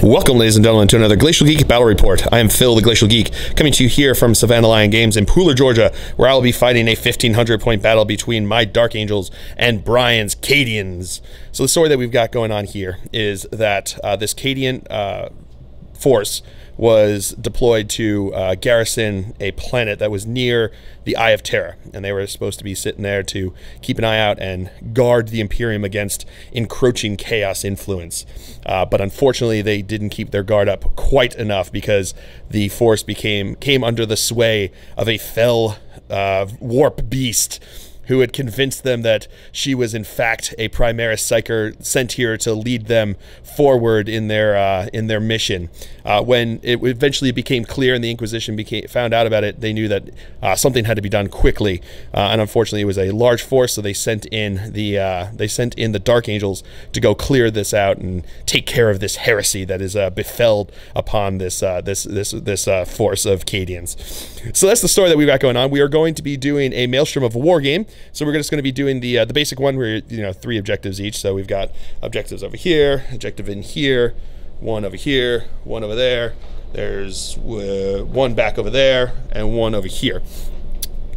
Welcome, ladies and gentlemen, to another Glacial Geek Battle Report. I am Phil, the Glacial Geek, coming to you here from Savannah Lion Games in Pooler, Georgia, where I will be fighting a 1,500-point battle between my Dark Angels and Brian's Cadians. So the story that we've got going on here is that this Cadian force was deployed to garrison a planet that was near the Eye of Terror, and they were supposed to be sitting there to keep an eye out and guard the Imperium against encroaching chaos influence. But unfortunately, they didn't keep their guard up quite enough because the force came under the sway of a fell warp beast who had convinced them that she was in fact a Primaris Psyker sent here to lead them forward in their mission. When it eventually became clear and the Inquisition found out about it, they knew that something had to be done quickly. And unfortunately, it was a large force, so they sent in the Dark Angels to go clear this out and take care of this heresy that is befell upon this force of Cadians. So that's the story that we've got going on. We are going to be doing a Maelstrom of War game. So we're just going to be doing the basic one where, 3 objectives each. So we've got objectives over here, objective in here, one over here, one over there. There's one back over there, and one over here.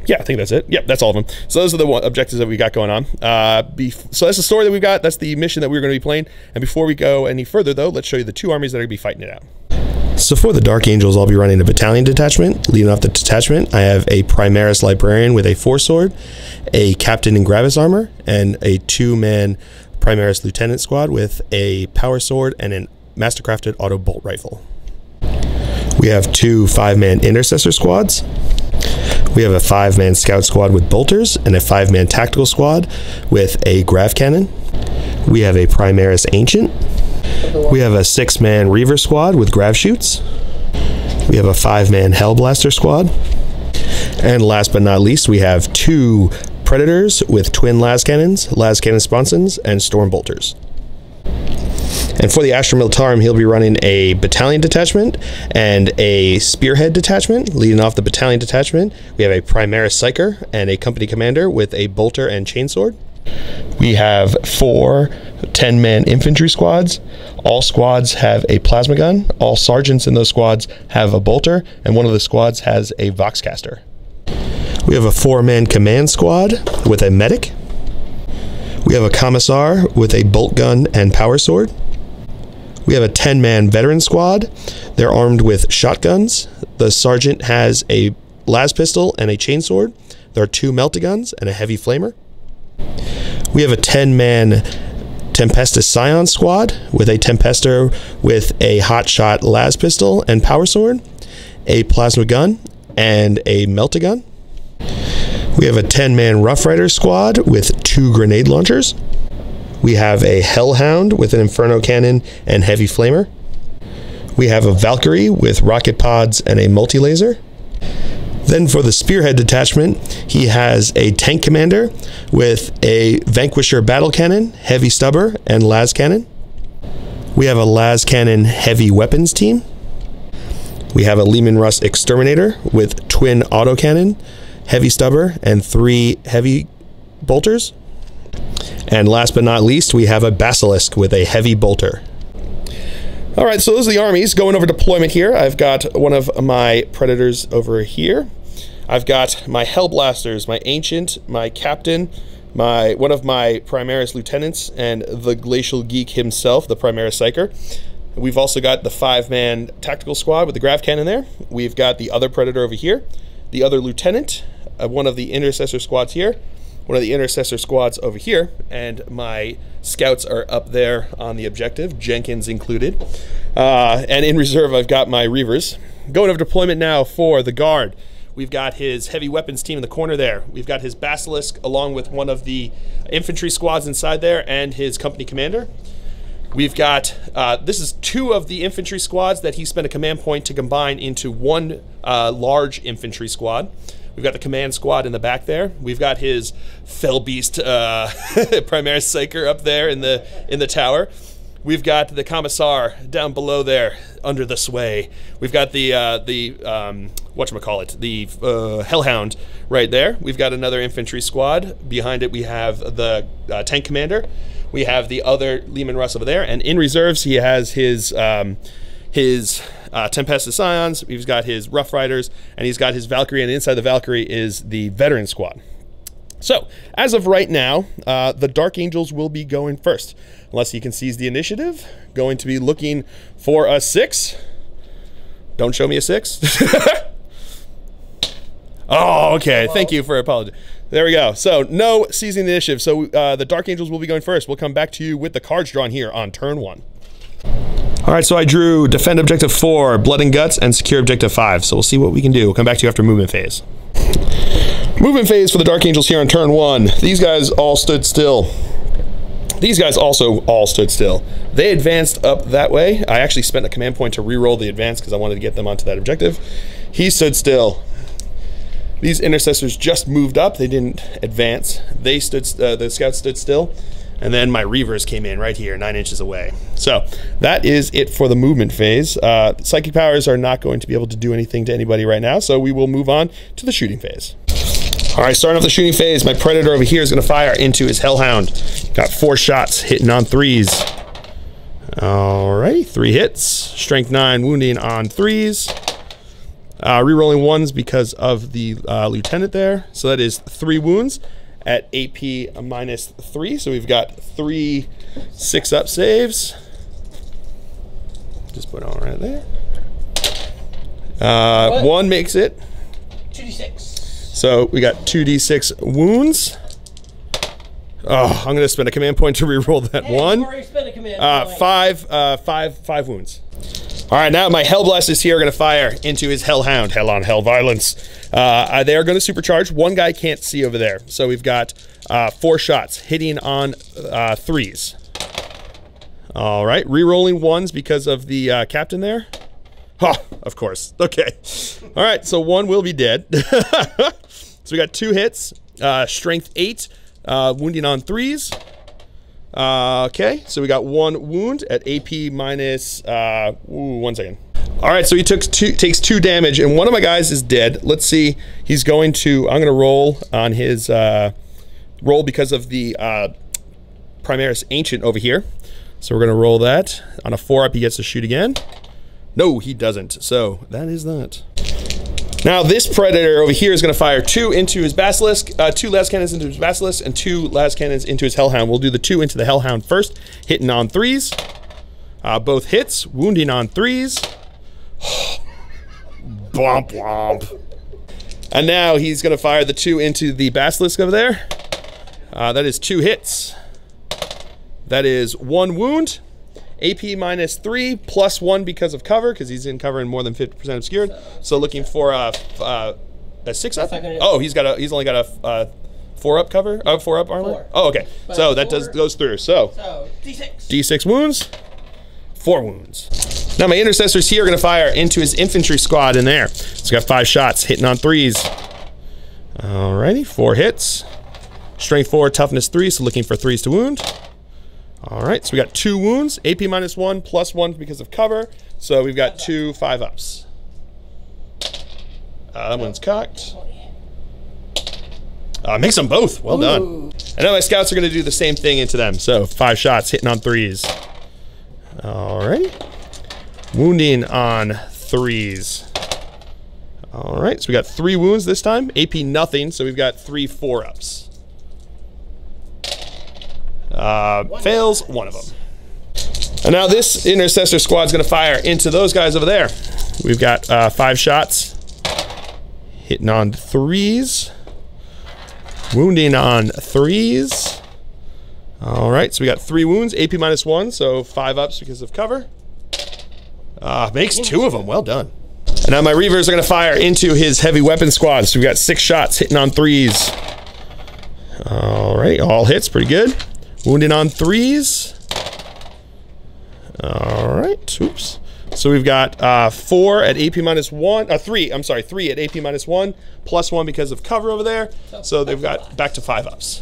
Yeah, I think that's it. Yep, that's all of them. So those are the objectives that we got going on. So that's the story that we've got. That's the mission that we're going to be playing. And before we go any further, though, let's show you the 2 armies that are going to be fighting it out. So for the Dark Angels, I'll be running a battalion detachment. Leading off the detachment, I have a Primaris Librarian with a 4-sword, a Captain in Gravis armor, and a 2-man Primaris Lieutenant squad with a power sword and a mastercrafted auto bolt rifle. We have 2 5-man Intercessor squads. We have a 5-man Scout squad with bolters and a 5-man Tactical squad with a Grav cannon. We have a Primaris Ancient. We have a 6-man Reaver squad with grav shoots. We have a 5-man Hellblaster squad. And last but not least, we have 2 Predators with twin las cannons sponsons, and storm bolters. And for the Astra Militarum, he'll be running a battalion detachment and a spearhead detachment. Leading off the battalion detachment, we have a Primaris Psyker and a company commander with a bolter and chainsword. We have 4 10-man infantry squads. All squads have a plasma gun. All sergeants in those squads have a bolter, and one of the squads has a voxcaster. We have a 4-man command squad with a medic. We have a commissar with a bolt gun and power sword. We have a 10-man veteran squad. They're armed with shotguns. The sergeant has a las pistol and a chainsword. There are 2 melta-guns and a heavy flamer. We have a 10-man Tempestus Scion squad with a Tempester with a hotshot las pistol and power sword, a plasma gun, and a melta-gun. We have a 10-man Rough Rider squad with 2 grenade launchers. We have a Hellhound with an Inferno cannon and heavy flamer. We have a Valkyrie with rocket pods and a multi-laser. Then for the Spearhead detachment, he has a tank commander with a Vanquisher battle cannon, heavy stubber, and las cannon. We have a las cannon heavy weapons team. We have a Leman Russ exterminator with twin autocannon, heavy stubber, and 3 heavy bolters. And last but not least, we have a Basilisk with a heavy bolter. All right, so those are the armies. Going over deployment here, I've got one of my Predators over here. I've got my Hellblasters, my Ancient, my Captain, one of my Primaris Lieutenants, and the Glacial Geek himself, the Primaris Psyker. We've also got the 5-man Tactical squad with the Grav cannon there. We've got the other Predator over here, the other Lieutenant, one of the Intercessor squads here, one of the Intercessor squads over here, and my Scouts are up there on the objective, Jenkins included. And in reserve, I've got my Reavers. Going over deployment now for the Guard. We've got his heavy weapons team in the corner there. We've got his Basilisk along with one of the infantry squads inside there and his company commander. We've got, this is 2 of the infantry squads that he spent a command point to combine into 1 large infantry squad. We've got the command squad in the back there. We've got his fell beast Primaris Psyker up there in the tower. We've got the commissar down below there under the sway. We've got the whatchamacallit, the Hellhound right there. We've got another infantry squad. Behind it we have the tank commander. we have the other Leman Russ over there, and in reserves he has his Tempestus Scions, he's got his Rough Riders, and he's got his Valkyrie, and inside the Valkyrie is the Veteran Squad. So, as of right now, the Dark Angels will be going first, unless he can seize the initiative. Going to be looking for a 6. Don't show me a 6. Oh, okay. Thank you for apologizing. There we go. So, no seizing the initiative. So, the Dark Angels will be going first. We'll come back to you with the cards drawn here on turn 1. All right, so I drew Defend Objective 4, Blood and Guts, and Secure Objective 5. So we'll see what we can do. We'll come back to you after movement phase. Movement phase for the Dark Angels here on turn 1. These guys all stood still. These guys also all stood still. They advanced up that way. I actually spent a command point to re-roll the advance because I wanted to get them onto that objective. He stood still. These intercessors just moved up. They didn't advance. They stood. The scouts stood still. And then my Reavers came in right here, 9 inches away. So that is it for the movement phase. Psychic powers are not going to be able to do anything to anybody right now, so we will move on to the shooting phase. All right, starting off the shooting phase, my Predator over here is going to fire into his Hellhound. Got 4 shots, hitting on 3s. All right, 3 hits. Strength 9, wounding on 3s. Rerolling 1s because of the Lieutenant there. So that is 3 wounds at AP -3, so we've got 3 6-up saves. Just put it on right there. 1 makes it. 2d6. So we got 2d6 wounds. Oh, I'm gonna spend a command point to reroll that 1. Spend a command point. 5 wounds. All right, now my Hellblasters here are going to fire into his Hellhound. Hell on hell violence. They are going to supercharge. One guy can't see over there. So we've got 4 shots hitting on 3s. All right, rerolling 1s because of the captain there. Oh, of course. Okay. All right, so 1 will be dead. So we got 2 hits. Strength 8, wounding on 3s. Okay, so we got 1 wound at AP minus, 1 second. All right, so he takes 2 damage, and one of my guys is dead. Let's see, he's going to, I'm gonna roll on his, roll because of the, Primaris Ancient over here. So we're gonna roll that. On a 4-up, he gets to shoot again. No, he doesn't, so that is that. Now this Predator over here is going to fire 2 into his Basilisk, 2 las cannons into his Basilisk, and 2 las cannons into his Hellhound. We'll do the 2 into the Hellhound first, hitting on 3s. Both hits, wounding on 3s. Blomp, blomp. And now he's going to fire the 2 into the Basilisk over there. That is 2 hits. That is 1 wound. AP -3 plus 1 because of cover, because he's in cover and more than 50% obscured. So looking for a 6-up. Oh, he's only got a 4-up cover. 4-up armor. 4. Oh, okay. But so that goes through. So D6 wounds, 4 wounds. Now my intercessors here are going to fire into his infantry squad in there. So he's got 5 shots hitting on 3s. Alrighty, 4 hits. Strength 4, toughness 3. So looking for 3s to wound. All right, so we got 2 wounds, AP -1 plus 1 because of cover. So we've got 2 5-ups. That one's cocked. Makes them both. Well done. And now my scouts are going to do the same thing into them. So 5 shots hitting on 3s. All right. Wounding on 3s. All right, so we got 3 wounds this time. AP nothing, so we've got 3 4-ups. Fails 1 of them. And now this intercessor squad's going to fire into those guys over there. We've got 5 shots hitting on 3s, wounding on 3s. All right, so we got 3 wounds, AP -1, so 5-ups because of cover. Makes 2 of them. Well done. And now my Reavers are going to fire into his heavy weapon squad. So we've got 6 shots hitting on 3s. All right, all hits, pretty good. Wounding on 3s. All right, oops. So we've got 4 at AP -1, 3, I'm sorry, 3 at AP -1, plus 1 because of cover over there. So they've got back to 5-ups.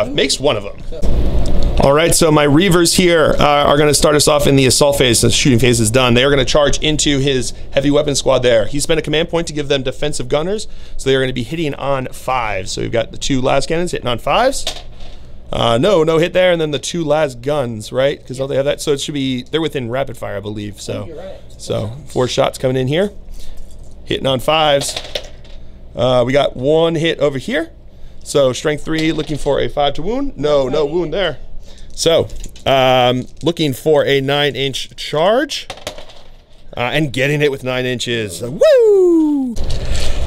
Makes 1 of them. All right, so my Reavers here are going to start us off in the assault phase since the shooting phase is done. They are going to charge into his heavy weapon squad there. He spent a command point to give them defensive gunners, so they are going to be hitting on 5s. So we've got the 2 las cannons hitting on 5s. No hit there, and then the 2 last guns, right? Because they have that, so it should be, they're within rapid fire, I believe. So, you're right. So 4 shots coming in here, hitting on 5s. We got 1 hit over here. So strength 3, looking for a 5 to wound. No wound there. So looking for a 9-inch charge, and getting it with 9 inches. Woo!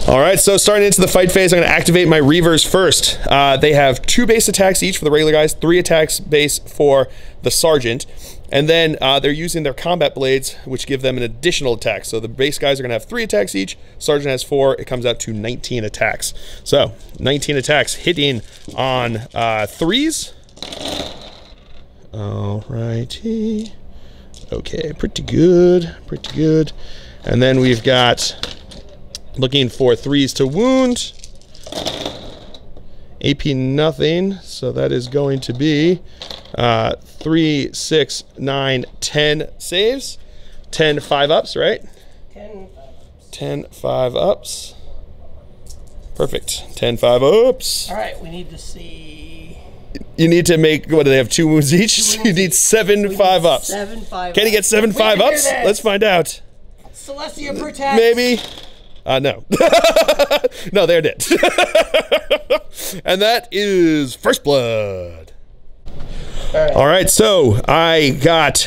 All right, so starting into the fight phase, I'm going to activate my Reavers first. They have 2 base attacks each for the regular guys, 3 attacks base for the Sergeant, and then they're using their combat blades, which give them an additional attack. So the base guys are going to have 3 attacks each, Sergeant has 4, it comes out to 19 attacks. So 19 attacks hitting on 3s. All righty. Okay, pretty good, pretty good. And then we've got looking for 3s to wound. AP nothing, so that is going to be 3, 6, 9, 10 saves. 10 5-ups, right? 10 5-ups. Perfect. 10 5-ups. All right, we need to see. You need to make, what do they have, 2 wounds each? So you need 7 5-ups. 7 5-ups. Can he get 7 5-ups? Let's find out. Celestia protect. Maybe. No. No, they're dead. And that is First Blood. All right, so I got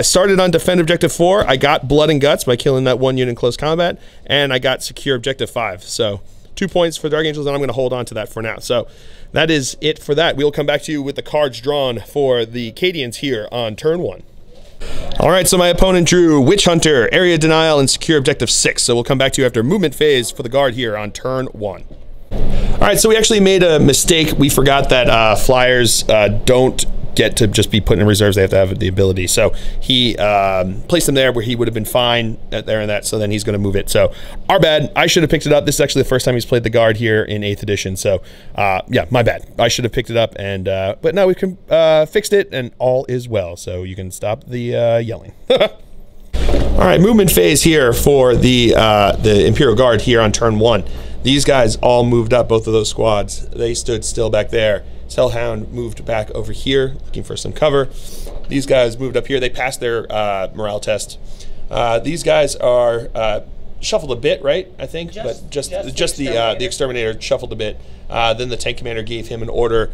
started on Defend Objective 4. I got Blood and Guts by killing that 1 unit in close combat, and I got Secure Objective 5. So 2 points for Dark Angels, and I'm going to hold on to that for now. So that is it for that. We'll come back to you with the cards drawn for the Cadians here on turn 1. All right, so my opponent drew Witch Hunter, Area Denial, and Secure Objective 6. So we'll come back to you after movement phase for the guard here on turn 1. All right, so we actually made a mistake. We forgot that flyers don't get to just be put in reserves. They have to have the ability. So he placed them there where he would have been fine there and that. So then he's going to move it. So our bad. I should have picked it up. This is actually the first time he's played the guard here in 8th edition. So yeah, my bad. I should have picked it up. And but now we can fixed it, and all is well. So you can stop the yelling. All right, movement phase here for the Imperial Guard here on turn 1. These guys all moved up, both of those squads. They stood still back there. Hellhound moved back over here, looking for some cover. These guys moved up here. They passed their morale test. These guys are shuffled a bit, right? I think, but just the exterminator shuffled a bit. Then the tank commander gave him an order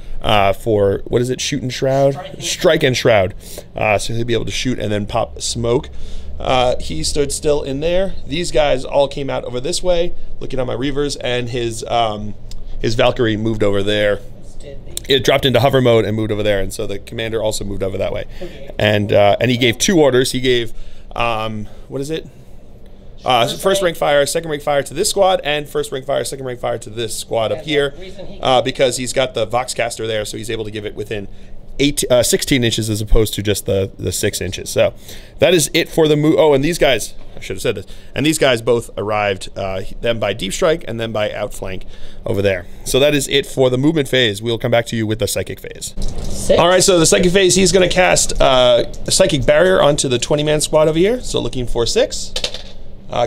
for, what is it? Shoot and shroud, strike and shroud. So he'll be able to shoot and then pop smoke. He stood still in there. These guys all came out over this way, looking at my Reavers, and his Valkyrie moved over there. It dropped into hover mode and moved over there, and so the commander also moved over that way. Okay. And he gave 2 orders. He gave what is it? First rank fire, second rank fire to this squad, and first rank fire, second rank fire to this squad up here, because he's got the Voxcaster there, so he's able to give it within 16 inches as opposed to just the 6 inches. So that is it for the move. Oh, and these guys, I should have said this, and these guys both arrived, them by deep strike and then by outflank over there. So that is it for the movement phase. We'll come back to you with the psychic phase. 6. All right, so the psychic phase, he's going to cast a psychic barrier onto the 20-man squad over here. So looking for 6.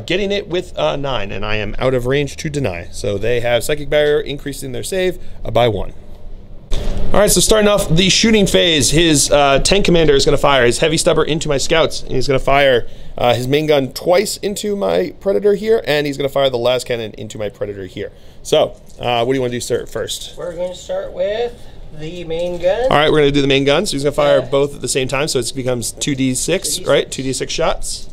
Getting it with 9, and I am out of range to deny. So they have psychic barrier, increasing their save by 1. All right, so starting off the shooting phase, his tank commander is going to fire his heavy stubber into my scouts, and he's going to fire his main gun twice into my predator here, and he's going to fire the last cannon into my predator here. So, what do you want to do first? We're going to start with the main gun. All right, we're going to do the main gun, so he's going to fire both at the same time, so it becomes 2d6, right? 2d6 shots.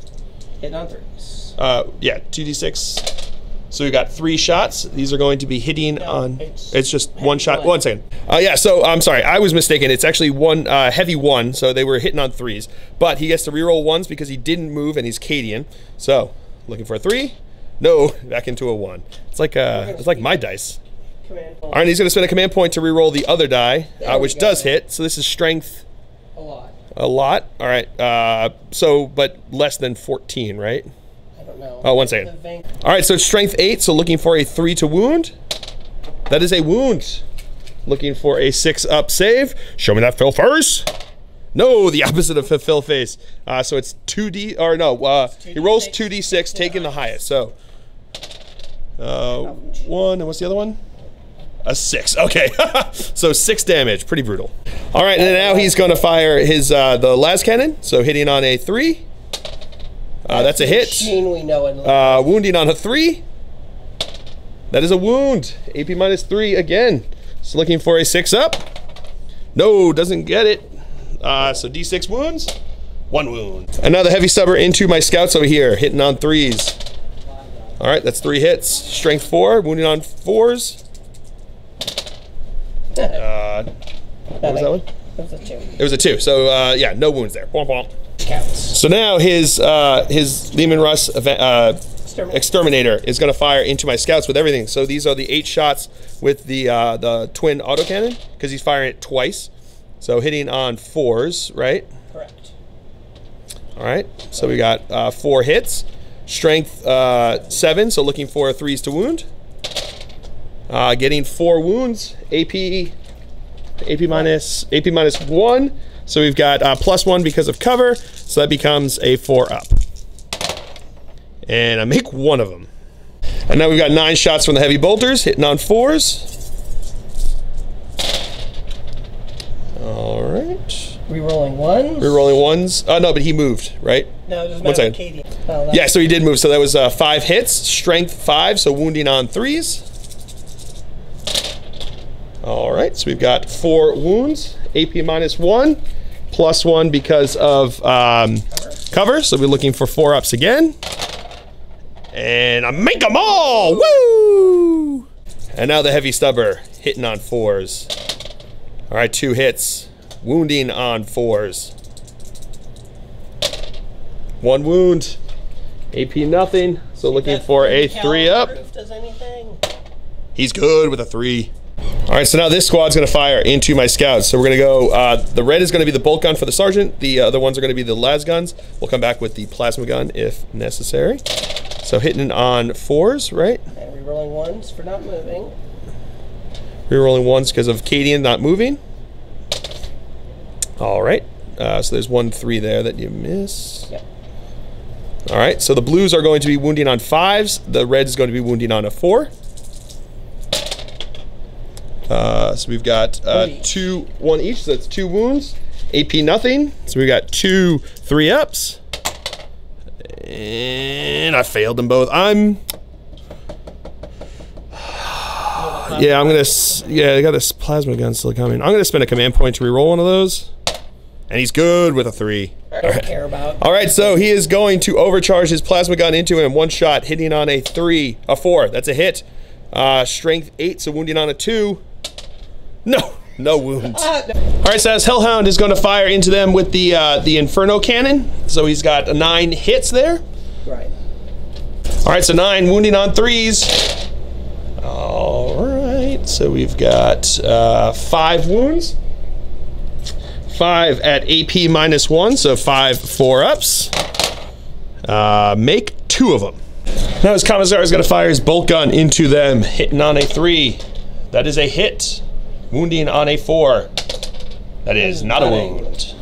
Hitting on 3s. Yeah, 2d6. So we got 3 shots. These are going to be hitting on. It's just 1 shot. 1 second. Yeah. So I'm sorry, I was mistaken. It's actually 1 heavy 1. So they were hitting on 3s, but he gets to reroll 1s because he didn't move and he's Cadian. So looking for a 3. No, back into a 1. It's like my dice. All right, he's going to spend a command point to reroll the other die, which does hit. So this is strength. A lot. A lot. All right. So, but less than 14, right? No. Oh, 1 second. All right, so it's strength 8, so looking for a 3 to wound. That is a wound. Looking for a 6 up save. Show me that fill first. No, the opposite of fill face. So it's 2d, or no, he rolls 2d6, taking the highest. So 1, and what's the other one? A 6. Okay. So 6 damage. Pretty brutal. All right, and now he's going to fire his the las cannon. So hitting on a 3. That's a hit. Machine we know and love. Wounding on a 3. That is a wound. AP minus 3 again. So looking for a 6 up. No, doesn't get it. So D6 wounds. 1 wound. Another heavy stubber into my scouts over here, hitting on 3s. All right, that's 3 hits. Strength 4, wounding on 4s. What was that one? It was a 2. It was a 2. So yeah, no wounds there. Womp womp. Counts. So now his Lehman Russ Exterminator is going to fire into my scouts with everything. So these are the 8 shots with the twin autocannon because he's firing it twice. So hitting on 4s, right? Correct. All right. So we got 4 hits. Strength 7. So looking for 3s to wound. Getting 4 wounds. AP minus 1. So we've got +1 because of cover. So that becomes a 4 up. And I make 1 of them. And now we've got 9 shots from the heavy bolters, hitting on 4s. All right. Rerolling 1s. Rerolling 1s. No, but he moved, right? No, it doesn't 1 matter. second. Cadian. Oh, Yeah, so he did move. So that was 5 hits, strength 5, so wounding on 3s. All right, so we've got 4 wounds, AP minus 1, +1 because of cover. So we're looking for 4 ups again. And I make them all! Woo! And now the heavy stubber, hitting on 4s. All right, 2 hits, wounding on 4s. 1 wound, AP nothing. So looking for a 3 up. Does anything? He's good with a 3. All right, so now this squad's gonna fire into my scouts. So we're gonna go, the red is gonna be the bolt gun for the sergeant. The other ones are gonna be the las guns. We'll come back with the plasma gun if necessary. So hitting on 4s, right? And rerolling 1s for not moving. Rerolling 1s because of Cadian not moving. All right, so there's 1 3 there that you miss. Yep. All right, so the blues are going to be wounding on 5s. The red is going to be wounding on a 4. So we've got 1 each, so that's 2 wounds. AP nothing. So we got 2 3 ups. And I failed them both. I got this plasma gun still coming. I'm gonna spend a command point to reroll one of those. And he's good with a 3. I don't care about. All right, so he is going to overcharge his plasma gun into him. 1 shot, hitting on a 4. That's a hit. Strength 8, so wounding on a 2. No wounds. No. All right, so as Hellhound is going to fire into them with the Inferno cannon. So he's got 9 hits there. Right. All right, so 9 wounding on 3s. All right, so we've got 5 wounds. 5 at AP minus 1, so 5 4 ups. Make 2 of them. Now his commissar is going to fire his bolt gun into them, hitting on a 3. That is a hit. Wounding on a 4. That is not a wound.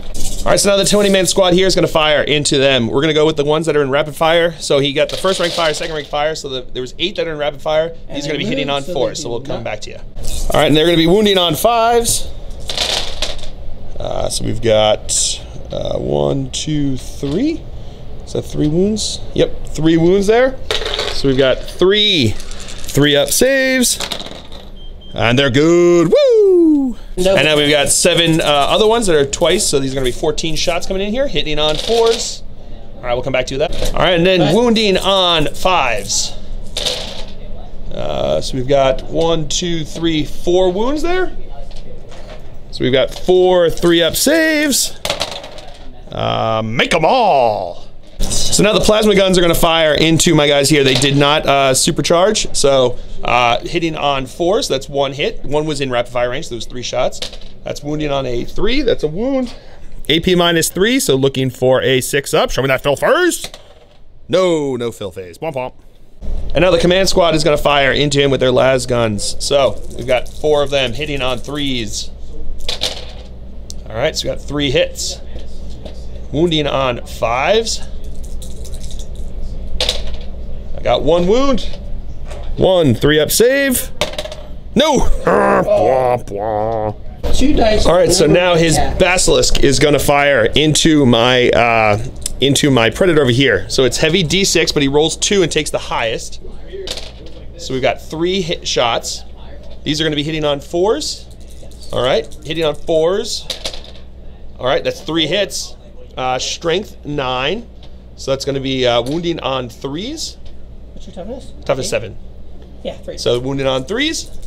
All right, so now the 20-man squad here is going to fire into them. We're going to go with the ones that are in rapid fire. So he got the first rank fire, second rank fire. So there was 8 that are in rapid fire. He's going to be hitting on 4s, so we'll come back to you. All right, and they're going to be wounding on 5s. So we've got 1, 2, 3. Is that 3 wounds? Yep, 3 wounds there. So we've got 3 up saves. And they're good. Woo! No. And now we've got 7 other ones that are twice, so these are going to be 14 shots coming in here, hitting on 4s. All right, we'll come back to that. All right, and then wounding on 5s. So we've got 1, 2, 3, 4 wounds there. So we've got 4 3-up saves. Make them all. So now the plasma guns are going to fire into my guys here. They did not supercharge, so hitting on 4s, that's 1 hit. 1 was in rapid fire range, so there was 3 shots. That's wounding on a 3, that's a wound. AP minus 3, so looking for a 6 up. Show me that fill first. No fill phase. Womp womp. And now the command squad is going to fire into him with their las guns. So we've got 4 of them hitting on 3s. All right, so we got 3 hits. Wounding on 5s. I got 1 wound. 1 3-up save. No! Blah, blah. 2 dice. All right, so now his basilisk is going to fire into my predator over here. So it's heavy D6, but he rolls 2 and takes the highest. So we've got 3 hit shots. These are going to be hitting on 4s. All right, hitting on 4s. All right, that's 3 hits. Strength 9. So that's going to be wounding on 3s. What's your toughness? Toughness 7. Yeah, 3. So wounding on 3s.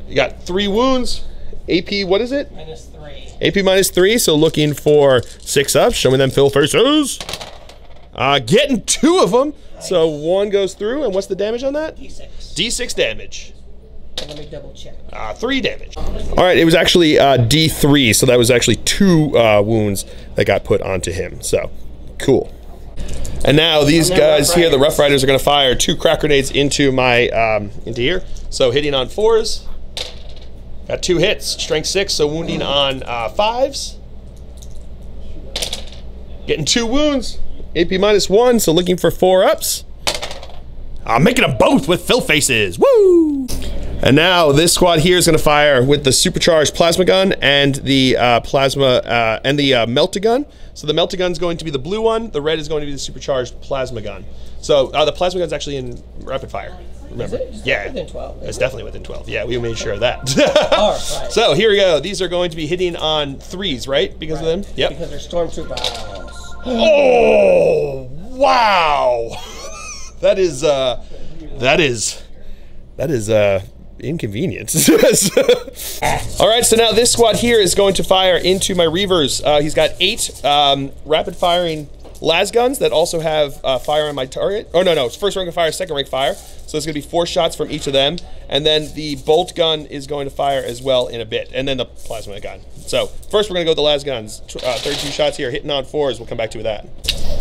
You got 3 wounds. AP, what is it? -3. AP -3, so looking for 6 up. Show me them fill faces. Getting 2 of them. Nice. So 1 goes through, and what's the damage on that? D6. D6 damage. Let me double check. 3 damage. All right, it was actually D3, so that was actually 2 wounds that got put onto him. So, cool. And now these guys here, the Rough Riders, are going to fire 2 crack grenades into my into here. So hitting on 4s. Got 2 hits, strength 6, so wounding on 5s. Getting 2 wounds, AP -1, so looking for 4 ups. Making them both with fill faces, woo! And now this squad here is going to fire with the supercharged plasma gun and the melta gun. So the melta gun is going to be the blue one, the red is going to be the supercharged plasma gun. So the plasma gun is actually in rapid fire. Remember? Is it? Yeah, within 12. It's definitely within 12. Yeah, we made sure of that. All right. So here we go. These are going to be hitting on 3s, right? Because of them? Yep. Because they're stormtroopers. Oh, wow. That is inconvenience. All right, so now this squad here is going to fire into my Reavers. He's got 8 rapid firing las guns that also have fire on my target. Oh, no, it's first rank fire, second rank fire. So it's going to be 4 shots from each of them. And then the bolt gun is going to fire as well in a bit. And then the plasma gun. So first we're going to go with the las guns. 32 shots here, hitting on 4s. We'll come back to with that.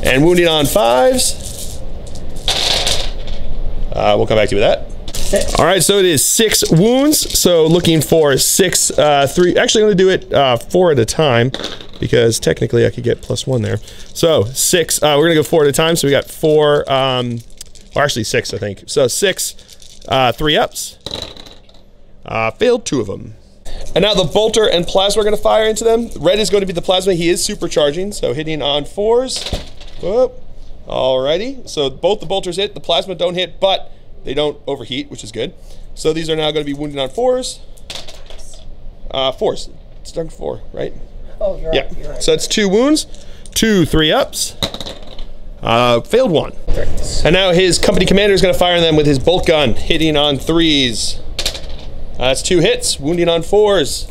And wounding on 5s. We'll come back to you with that. 6. All right, so it is 6 wounds. So looking for 6, 3. Actually, I'm going to do it 4 at a time because technically I could get +1 there. So 6. We're going to go 4 at a time. So we got 4. Or actually 6, I think. So 6, 3 ups. Failed 2 of them. And now the bolter and plasma are going to fire into them. Red is going to be the plasma. He is supercharging, so hitting on 4s. Whoop. Alrighty. So both the bolters hit. The plasma don't hit, but they don't overheat, which is good. So these are now going to be wounded on 4s. 4s. It's done 4, right? Oh, you're yeah. right. You're right. So it's 2 wounds, 2 3 ups. Failed 1. 3. And now his company commander is going to fire them with his bolt gun, hitting on 3s. That's 2 hits, wounding on 4s.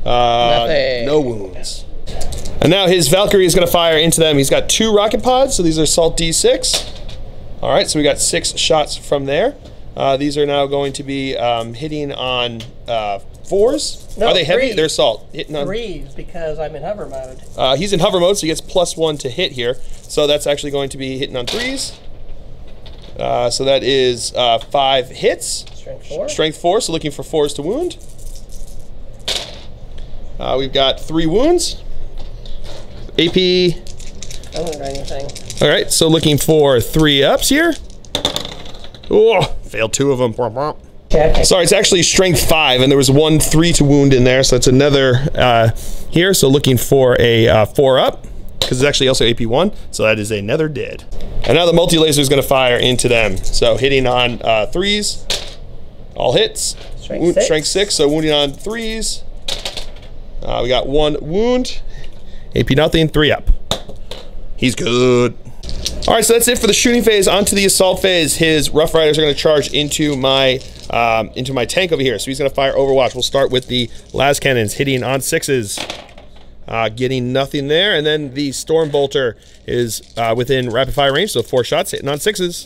No wounds. And now his Valkyrie is going to fire into them. He's got 2 rocket pods, so these are Salt D6. All right, so we got 6 shots from there. These are now going to be hitting on 4s. No, are they heavy? 3. They're Salt. Hitting on 3s because I'm in hover mode. he's in hover mode, so he gets +1 to hit here. So that's actually going to be hitting on 3s. So that is 5 hits. Strength 4. Strength 4, so looking for 4s to wound. We've got 3 wounds. AP. I don't got anything. All right, so looking for 3 ups here. Oh, failed 2 of them. Okay. Sorry, it's actually strength 5, and there was 1 3 to wound in there, so that's another here. So looking for a 4 up, because it's actually also AP 1, so that is another dead. And now the multi-laser is going to fire into them. So hitting on 3s, all hits. Strength 6, so wounding on 3s. We got 1 wound. AP nothing, 3 up. He's good. All right, so that's it for the shooting phase. On to the assault phase. His Rough Riders are going to charge into my tank over here. So he's going to fire Overwatch. We'll start with the las cannons, hitting on 6s. Getting nothing there. And then the Storm Bolter is within rapid fire range, so 4 shots, hitting on 6s.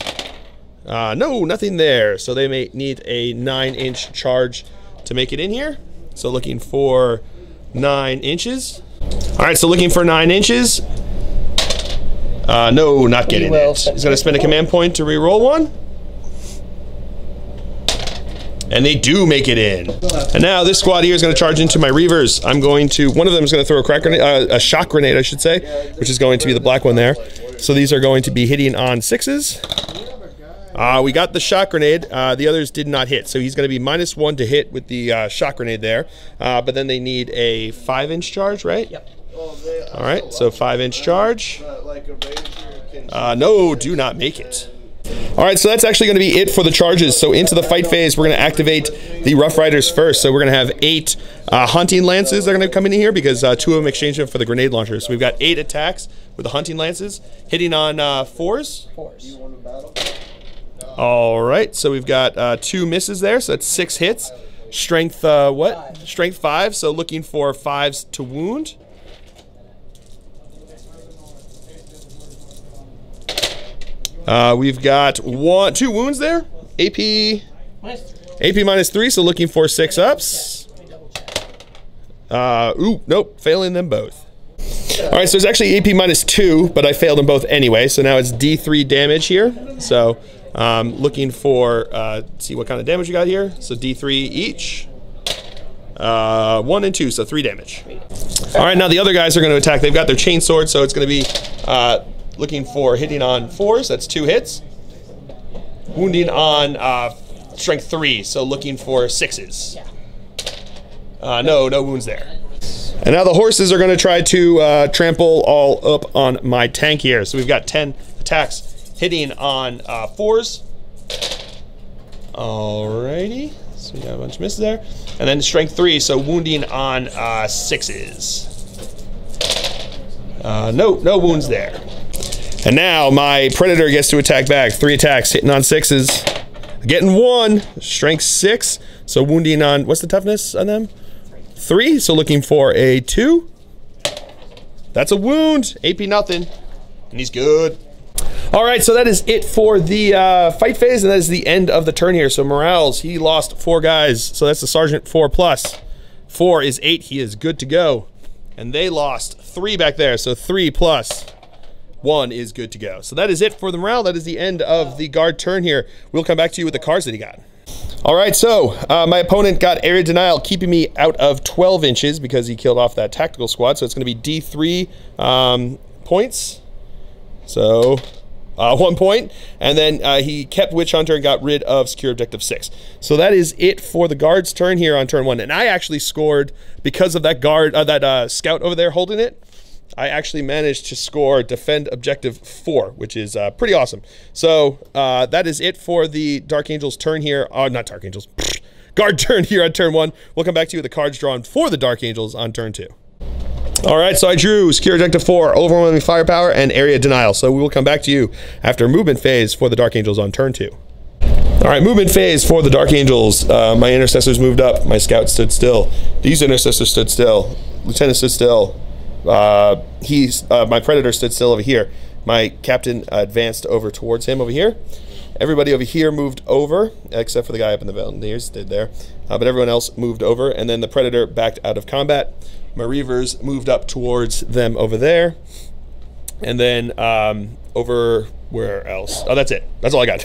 No, nothing there. So they may need a 9-inch charge to make it in here. So looking for 9 inches. All right, so looking for 9 inches. No, not getting it. He's going to spend a command point to re-roll 1. And they do make it in. And now this squad here is going to charge into my Reavers. I'm going to, one of them is going to throw a crack grenade, a shock grenade, I should say, which is going to be the black one there. So these are going to be hitting on 6s. We got the shock grenade. The others did not hit, so he's going to be -1 to hit with the shock grenade there. But then they need a 5-inch charge, right? Yep. All right, so 5-inch charge. No, do not make it. All right, so that's actually going to be it for the charges. So into the fight phase, we're going to activate the Rough Riders first. So we're going to have 8 hunting lances that are going to come in here because 2 of them exchange them for the grenade launchers. So we've got 8 attacks with the hunting lances, hitting on 4s. 4s. All right, so we've got 2 misses there, so that's 6 hits. Strength, what? 5. Strength 5, so looking for 5s to wound. We've got 2 wounds there. AP -3, so looking for 6 ups. Ooh, nope, failing them both. All right, so it's actually AP -2, but I failed them both anyway. So now it's D3 damage here. So looking for, see what kind of damage you got here. So D3 each. 1 and 2, so 3 damage. All right, now the other guys are going to attack. They've got their chain sword, so it's going to be looking for hitting on 4s, that's 2 hits. Wounding on strength 3, so looking for 6s. No wounds there. And now the horses are going to try to trample all up on my tank here. So we've got 10 attacks hitting on 4s. Alrighty, so we got a bunch of misses there. And then strength 3, so wounding on 6s. No wounds there. And now my predator gets to attack back. 3 attacks, hitting on 6s. Getting 1, strength 6. So wounding on, what's the toughness on them? 3, so looking for a 2. That's a wound, AP nothing, and he's good. All right, so that is it for the fight phase, and that is the end of the turn here. So Morales, he lost 4 guys, so that's the Sergeant 4+. 4 is 8, he is good to go. And they lost 3 back there, so 3+. 1 is good to go. So that is it for the morale. That is the end of the guard turn here. We'll come back to you with the cards that he got. All right, so my opponent got area denial, keeping me out of 12 inches because he killed off that tactical squad. So it's going to be D3 points. So 1 point. And then he kept Witch Hunter and got rid of Secure Objective 6. So that is it for the guard's turn here on turn 1. And I actually scored because of that guard, that scout over there holding it. I actually managed to score Defend Objective 4, which is pretty awesome. So that is it for the Dark Angels turn here. Not Dark Angels. Guard turn here on turn 1. We'll come back to you with the cards drawn for the Dark Angels on turn 2. All right, so I drew Secure Objective 4, Overwhelming Firepower, and Area Denial. So we will come back to you after movement phase for the Dark Angels on turn 2. All right, movement phase for the Dark Angels. My intercessors moved up. My scouts stood still. These intercessors stood still. Lieutenant stood still. My predator stood still over here. My captain advanced over towards him over here. Everybody over here moved over, except for the guy up in the Valentineers stood there. But everyone else moved over, and then the predator backed out of combat. My reavers moved up towards them over there. And then over where else? Oh, that's it. That's all I got.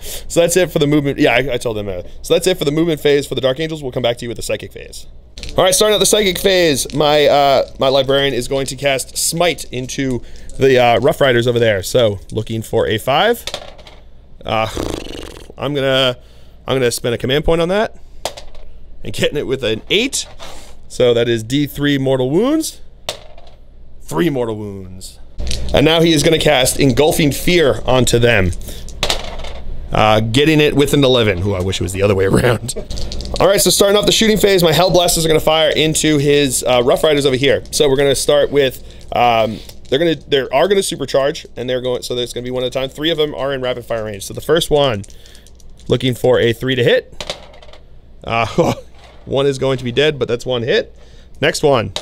So that's it for the movement. Yeah, I told them. So that's it for the movement phase for the Dark Angels. We'll come back to you with the psychic phase. All right, starting out the psychic phase, my librarian is going to cast Smite into the Rough Riders over there. So looking for a 5. I'm gonna spend a command point on that and getting it with an 8. So that is D3 mortal wounds. 3 mortal wounds. And now he is going to cast Engulfing Fear onto them. Getting it with an 11. Ooh, I wish it was the other way around. All right, so starting off the shooting phase, my Hellblasters are going to fire into his Rough Riders over here. So we're going to start with, they are going to supercharge, and they're going, so there's going to be one at a time. 3 of them are in rapid fire range. So the first one, looking for a 3 to hit. 1 is going to be dead, but that's 1 hit. Next one,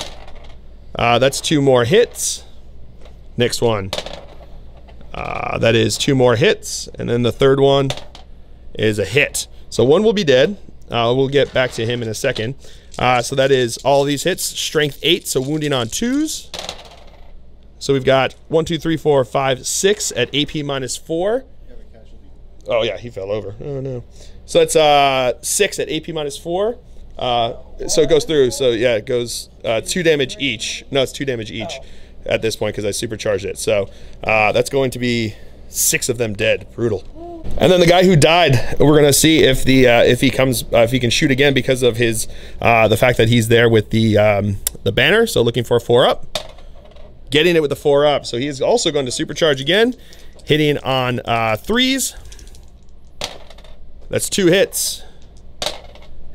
that's 2 more hits. Next one, that is 2 more hits, and then the third one is a hit. So 1 will be dead. We'll get back to him in a second. So that is all these hits. Strength 8, so wounding on 2s. So we've got 1, 2, 3, 4, 5, 6 at AP -4. Oh yeah, he fell over. Oh no. So that's 6 at AP -4. So it goes through. So yeah, it goes 2 damage each. No, it's 2 damage each at this point because I supercharged it. So that's going to be 6 of them dead. Brutal. And then the guy who died, we're gonna see if he can shoot again because of his the fact that he's there with the banner. So looking for a 4-up, getting it with the 4-up. So he is also going to supercharge again, hitting on 3s. That's 2 hits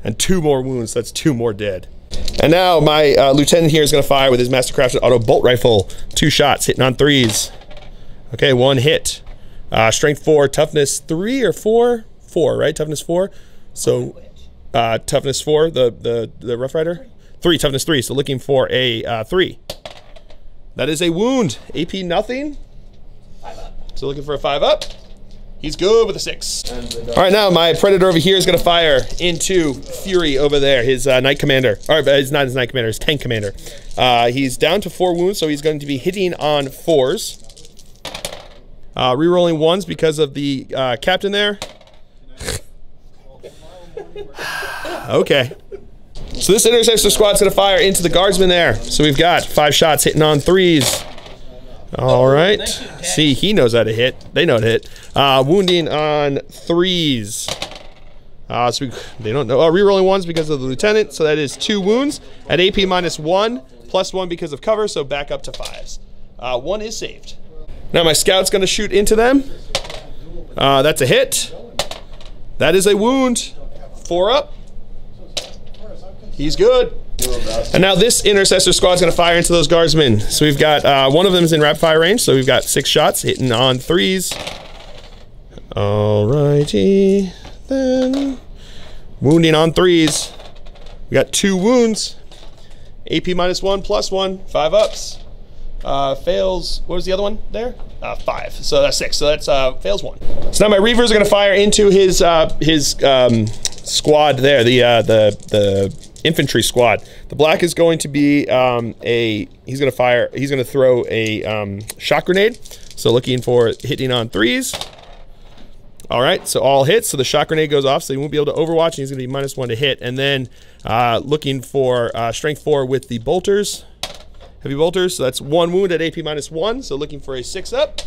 and 2 more wounds. That's 2 more dead. And now my lieutenant here is going to fire with his mastercrafted auto bolt rifle. 2 shots, hitting on 3s. Okay, 1 hit. Strength 4, toughness 3 or 4? 4, right? Toughness 4. So toughness 4, the Rough Rider? 3, toughness 3. So looking for a 3. That is a wound. AP nothing. 5-up. So looking for a 5-up. He's good with a 6. All right, now my Predator over here is going to fire into Fury over there, his Knight Commander. Or it's not his Knight Commander, his Tank Commander. He's down to 4 wounds, so he's going to be hitting on 4s. Rerolling 1s because of the captain there. Okay. So this intercessor squad's going to fire into the guardsman there. So we've got 5 shots hitting on 3s. All right. See, he knows how to hit. They know how to hit. Wounding on 3s. So they don't know. Rerolling 1s because of the lieutenant. So that is 2 wounds at AP -1, +1 because of cover. So back up to 5s. 1 is saved. Now my scout's going to shoot into them. That's a hit. That is a wound. 4-up. He's good. And now this intercessor squad's going to fire into those guardsmen. So we've got one of them is in rapid fire range. So we've got 6 shots hitting on 3s. Alrighty then. Wounding on 3s. We got 2 wounds. AP -1, +1, 5-ups. Fails, what was the other one there? 5, so that's 6, so that's fails 1. So now my Reavers are going to fire into his squad there, the infantry squad. The black is going to be he's going to throw a shock grenade, so looking for hitting on 3s. All right, so all hits, so the shock grenade goes off, so he won't be able to overwatch, and he's going to be -1 to hit. And then looking for strength 4 with the bolters. Heavy bolters, so that's 1 wound at AP -1, so looking for a 6-up.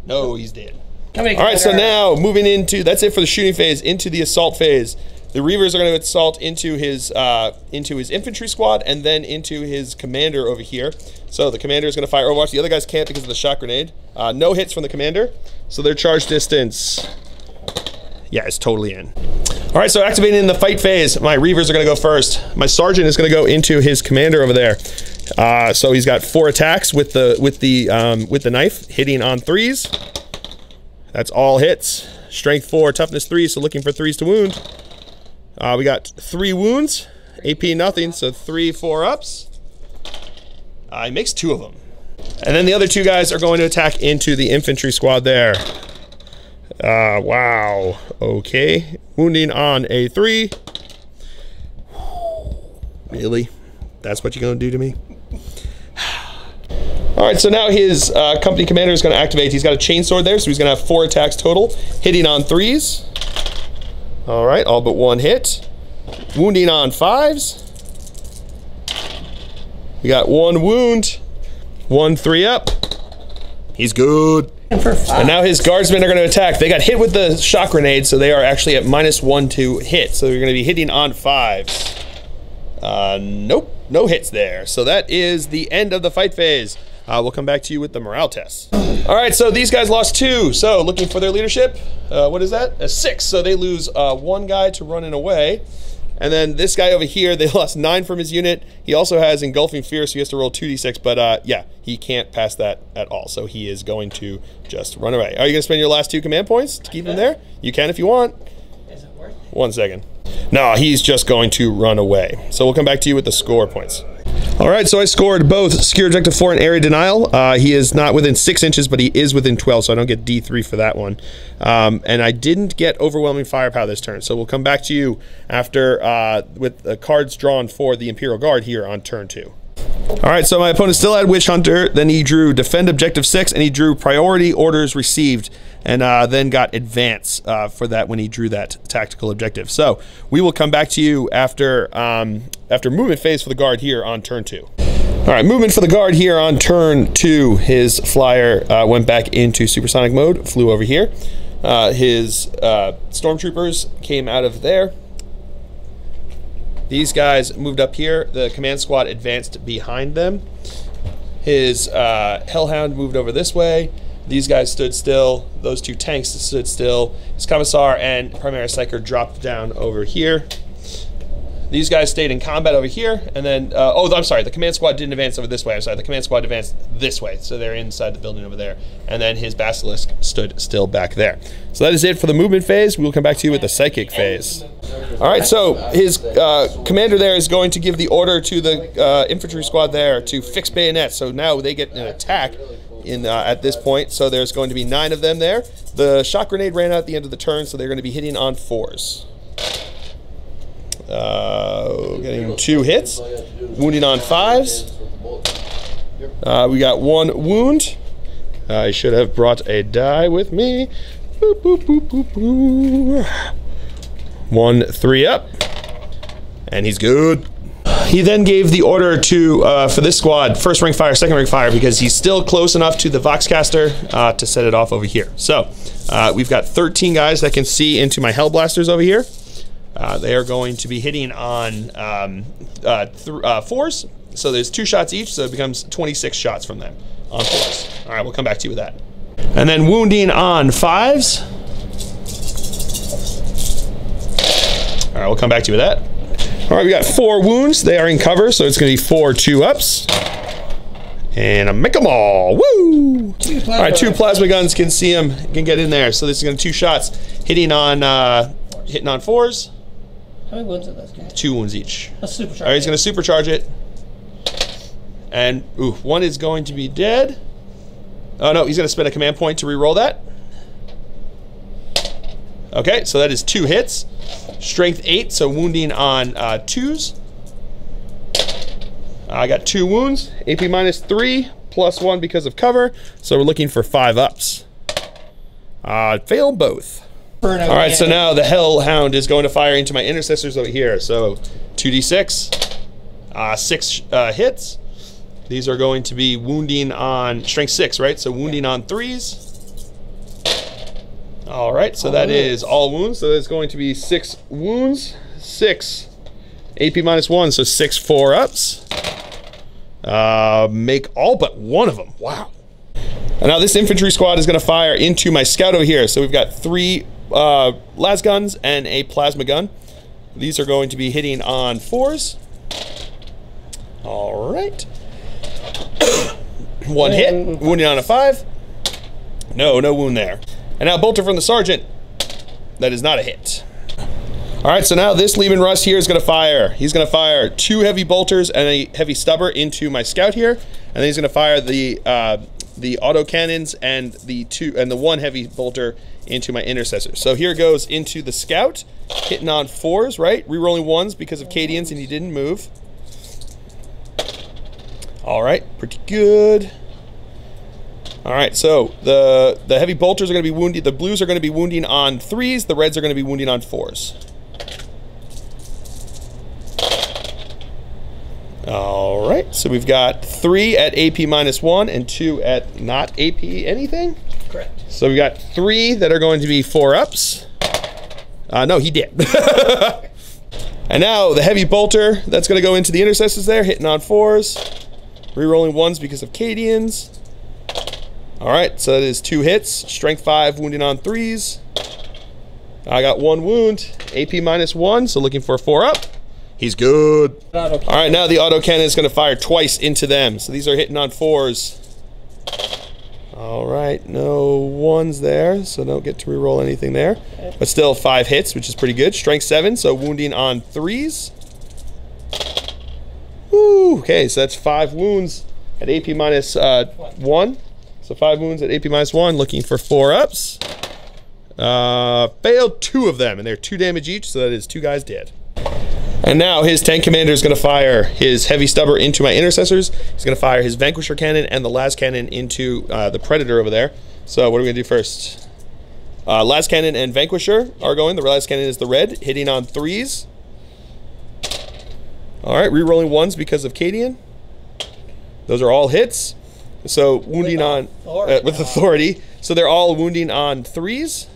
No, he's dead. All right, so now moving into, that's it for the shooting phase, into the assault phase. The Reavers are going to assault into his infantry squad and then into his commander over here. So the commander is going to fire overwatch. The other guys can't because of the shock grenade. No hits from the commander, so their charge distance, yeah, it's totally in. All right, so activating in the fight phase, my Reavers are going to go first. My sergeant is going to go into his commander over there. So he's got 4 attacks with the knife, hitting on 3s. That's all hits. Strength 4, toughness 3, so looking for 3s to wound. We got 3 wounds, AP nothing, so 3 4-ups. He makes 2 of them. And then the other 2 guys are going to attack into the infantry squad there. Wow, okay. Wounding on a 3. Really? That's what you're going to do to me? All right, so now his company commander is going to activate. He's got a chainsword there, so he's going to have 4 attacks total, hitting on 3s. All right, all but 1 hit. Wounding on 5s. We got 1 wound, 1 3-up. He's good. And now his guardsmen are going to attack. They got hit with the shock grenade, so they are actually at -1 to hit. So they're going to be hitting on 5s. Nope, no hits there. So that is the end of the fight phase. We'll come back to you with the morale tests. All right, so these guys lost 2. So looking for their leadership. What is that? A 6. So they lose 1 guy to running away. And then this guy over here, they lost 9 from his unit. He also has Engulfing Fear, so he has to roll 2d6. But yeah, he can't pass that at all. So he is going to just run away. Are you going to spend your last 2 command points to keep him there? You can if you want. Is it worth it? 1 second. No, he's just going to run away. So we'll come back to you with the score points. All right, so I scored both Secure Objective 4 and Area Denial. He is not within 6 inches, but he is within 12, so I don't get D3 for that one. And I didn't get Overwhelming Firepower this turn, so we'll come back to you after with the cards drawn for the Imperial Guard here on turn 2. All right, so my opponent still had Witch Hunter, then he drew Defend Objective 6, and he drew Priority Orders Received, and then got Advance for that when he drew that tactical objective. So we will come back to you after movement phase for the Guard here on turn 2. All right, movement for the Guard here on turn 2. His flyer went back into supersonic mode, flew over here. His stormtroopers came out of there. These guys moved up here. The command squad advanced behind them. His Hellhound moved over this way. These guys stood still. Those two tanks stood still. His Commissar and Primaris Psyker dropped down over here. These guys stayed in combat over here, and then, oh, I'm sorry, the command squad didn't advance over this way. I'm sorry, the command squad advanced this way, so they're inside the building over there. And then his Basilisk stood still back there. So that is it for the movement phase. We'll come back to you with the psychic phase. All right, so his commander there is going to give the order to the infantry squad there to fix bayonets. So now they get an attack at this point. So there's going to be 9 of them there. The shock grenade ran out at the end of the turn, so they're going to be hitting on 4s. Getting 2 hits, wounding on 5s. We got 1 wound. I should have brought a die with me. Boop, boop, boop, boop, boop. 1 3 up, and he's good. He then gave the order to for this squad, first ring fire, second ring fire, because he's still close enough to the Voxcaster to set it off over here. So we've got 13 guys that can see into my Hellblasters over here. They are going to be hitting on 4s. So there's 2 shots each, so it becomes 26 shots from them on 4s. All right, we'll come back to you with that. And then wounding on 5s. All right, we'll come back to you with that. All right, we got 4 wounds. They are in cover, so it's going to be 4 2-ups. And I make them all. Woo! All right, 2 plasma guns can see them, can get in there. So this is going to 2 shots, hitting on 4s. How many wounds are those guys? 2 wounds each. Let's supercharge. All right, he's going to supercharge it. And, ooh, 1 is going to be dead. Oh, no, he's going to spend a command point to re-roll that. Okay, so that is 2 hits. Strength 8, so wounding on 2s. I got 2 wounds. AP minus 3, plus 1 because of cover. So we're looking for 5 ups. Failed both. All right, so now the Hellhound is going to fire into my intercessors over here. So 2d6, 6 hits. These are going to be wounding on strength 6, right? So wounding on 3s. All right, so that is all wounds. So it's going to be 6 wounds, 6 AP minus 1, so 6 4-ups. Make all but 1 of them. Wow. And now this infantry squad is going to fire into my scout over here. So we've got 3 las guns and a plasma gun. These are going to be hitting on 4s. All right. 1 hit, wounding on a 5. No wound there. And now bolter from the sergeant. That is not a hit. All right, so now this Leman Russ here is going to fire. He's going to fire 2 heavy bolters and a heavy stubber into my scout here, and then he's going to fire the auto cannons and the 1 heavy bolter into my intercessor. So here goes into the scout, hitting on 4s, right? Rerolling 1s because of Cadians, and he didn't move. All right, pretty good. All right, so the heavy bolters are going to be wounding. The blues are going to be wounding on 3s. The reds are going to be wounding on 4s. All right, so we've got 3 at AP minus 1 and 2 at not AP anything. Correct. So we got 3 that are going to be 4-ups. No, he did. And now the heavy bolter, that's going to go into the intercessors there, hitting on 4s. Rerolling 1s because of Cadians. All right, so that is 2 hits. Strength 5, wounding on 3s. I got 1 wound. AP minus 1, so looking for a 4-up. He's good. All right, now the auto cannon is going to fire twice into them. So these are hitting on 4s. All right, no 1s there, so don't get to reroll anything there. But still 5 hits, which is pretty good. Strength 7, so wounding on 3s. Woo, okay, so that's 5 wounds at AP minus 1. So 5 wounds at AP minus 1, looking for 4-ups. Failed 2 of them, and they're 2 damage each, so that is 2 guys dead. And now his tank commander is going to fire his heavy stubber into my intercessors. He's going to fire his Vanquisher cannon and the las cannon into the Predator over there. So what are we going to do first? Las cannon and Vanquisher are going. The las cannon is the red, hitting on 3s. All right, re-rolling 1s because of Cadian. Those are all hits. So wounding on with authority. So they're all wounding on 3s.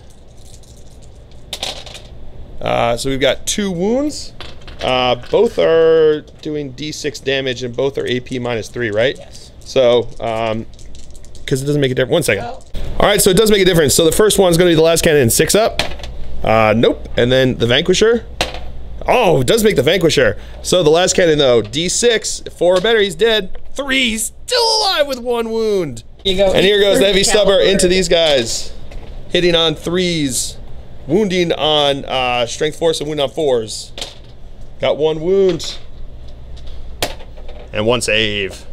So we've got 2 wounds. Both are doing D6 damage and both are AP -3, right? Yes. So, because it doesn't make a difference. 1 second. Well. All right, so it does make a difference. So the first one's going to be the last cannon, 6 up. Nope. And then the Vanquisher. Oh, it does make the Vanquisher. So the last cannon, though, D6, 4 or better, he's dead. 3, he's still alive with 1 wound. You go. And here goes the heavy stubber caliber. into these guys. Hitting on 3s. Wounding on strength 4s and wounding on 4s. Got 1 wound. And 1 save.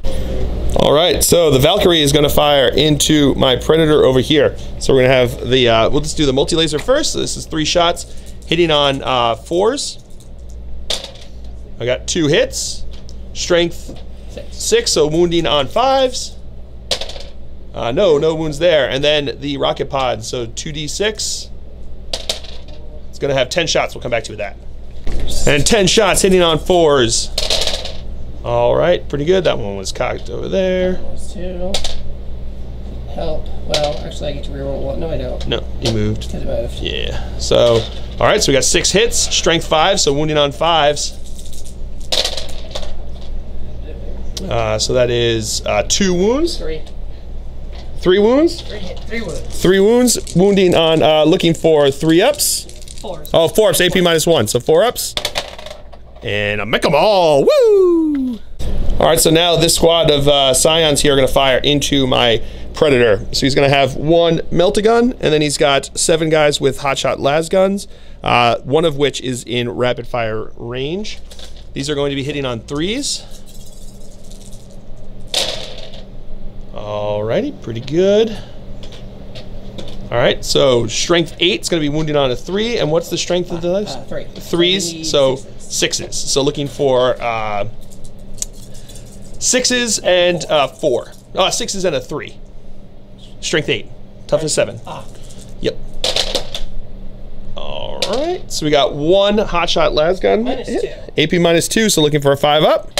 All right, so the Valkyrie is going to fire into my Predator over here. So we're going to have the, we'll just do the multi-laser first. So this is 3 shots, hitting on 4s. I got 2 hits. Strength 6, so wounding on 5s. No wounds there. And then the rocket pod, so 2d6. It's going to have 10 shots. We'll come back to that. And 10 shots hitting on 4s. All right, pretty good. That one was cocked over there. That was 2. Help. Well, actually, I get to reroll 1. No, I don't. No, he moved. Because it moved. Yeah. So, all right. So we got 6 hits, strength 5, so wounding on 5s. So that is 2 wounds. 3. 3 wounds. 3 wounds. 3 wounds. Wounding on looking for 3 ups. 4s. Oh, 4 ups. AP -1. So 4 ups. And I make them all. Woo! All right, so now this squad of Scions here are going to fire into my Predator. So he's going to have 1 melt-a-gun, and then he's got 7 guys with hotshot las guns, one of which is in rapid-fire range. These are going to be hitting on 3s. Alrighty, pretty good. All right, so strength 8 is going to be wounding on a 3, and what's the strength of the dice? 3. 3s, so 6s. So looking for 6s and 4. 6s and a 3. Strength 8. Toughness 7. Yep. All right. So we got 1 hotshot las gun. -2. AP -2. So looking for a 5 up.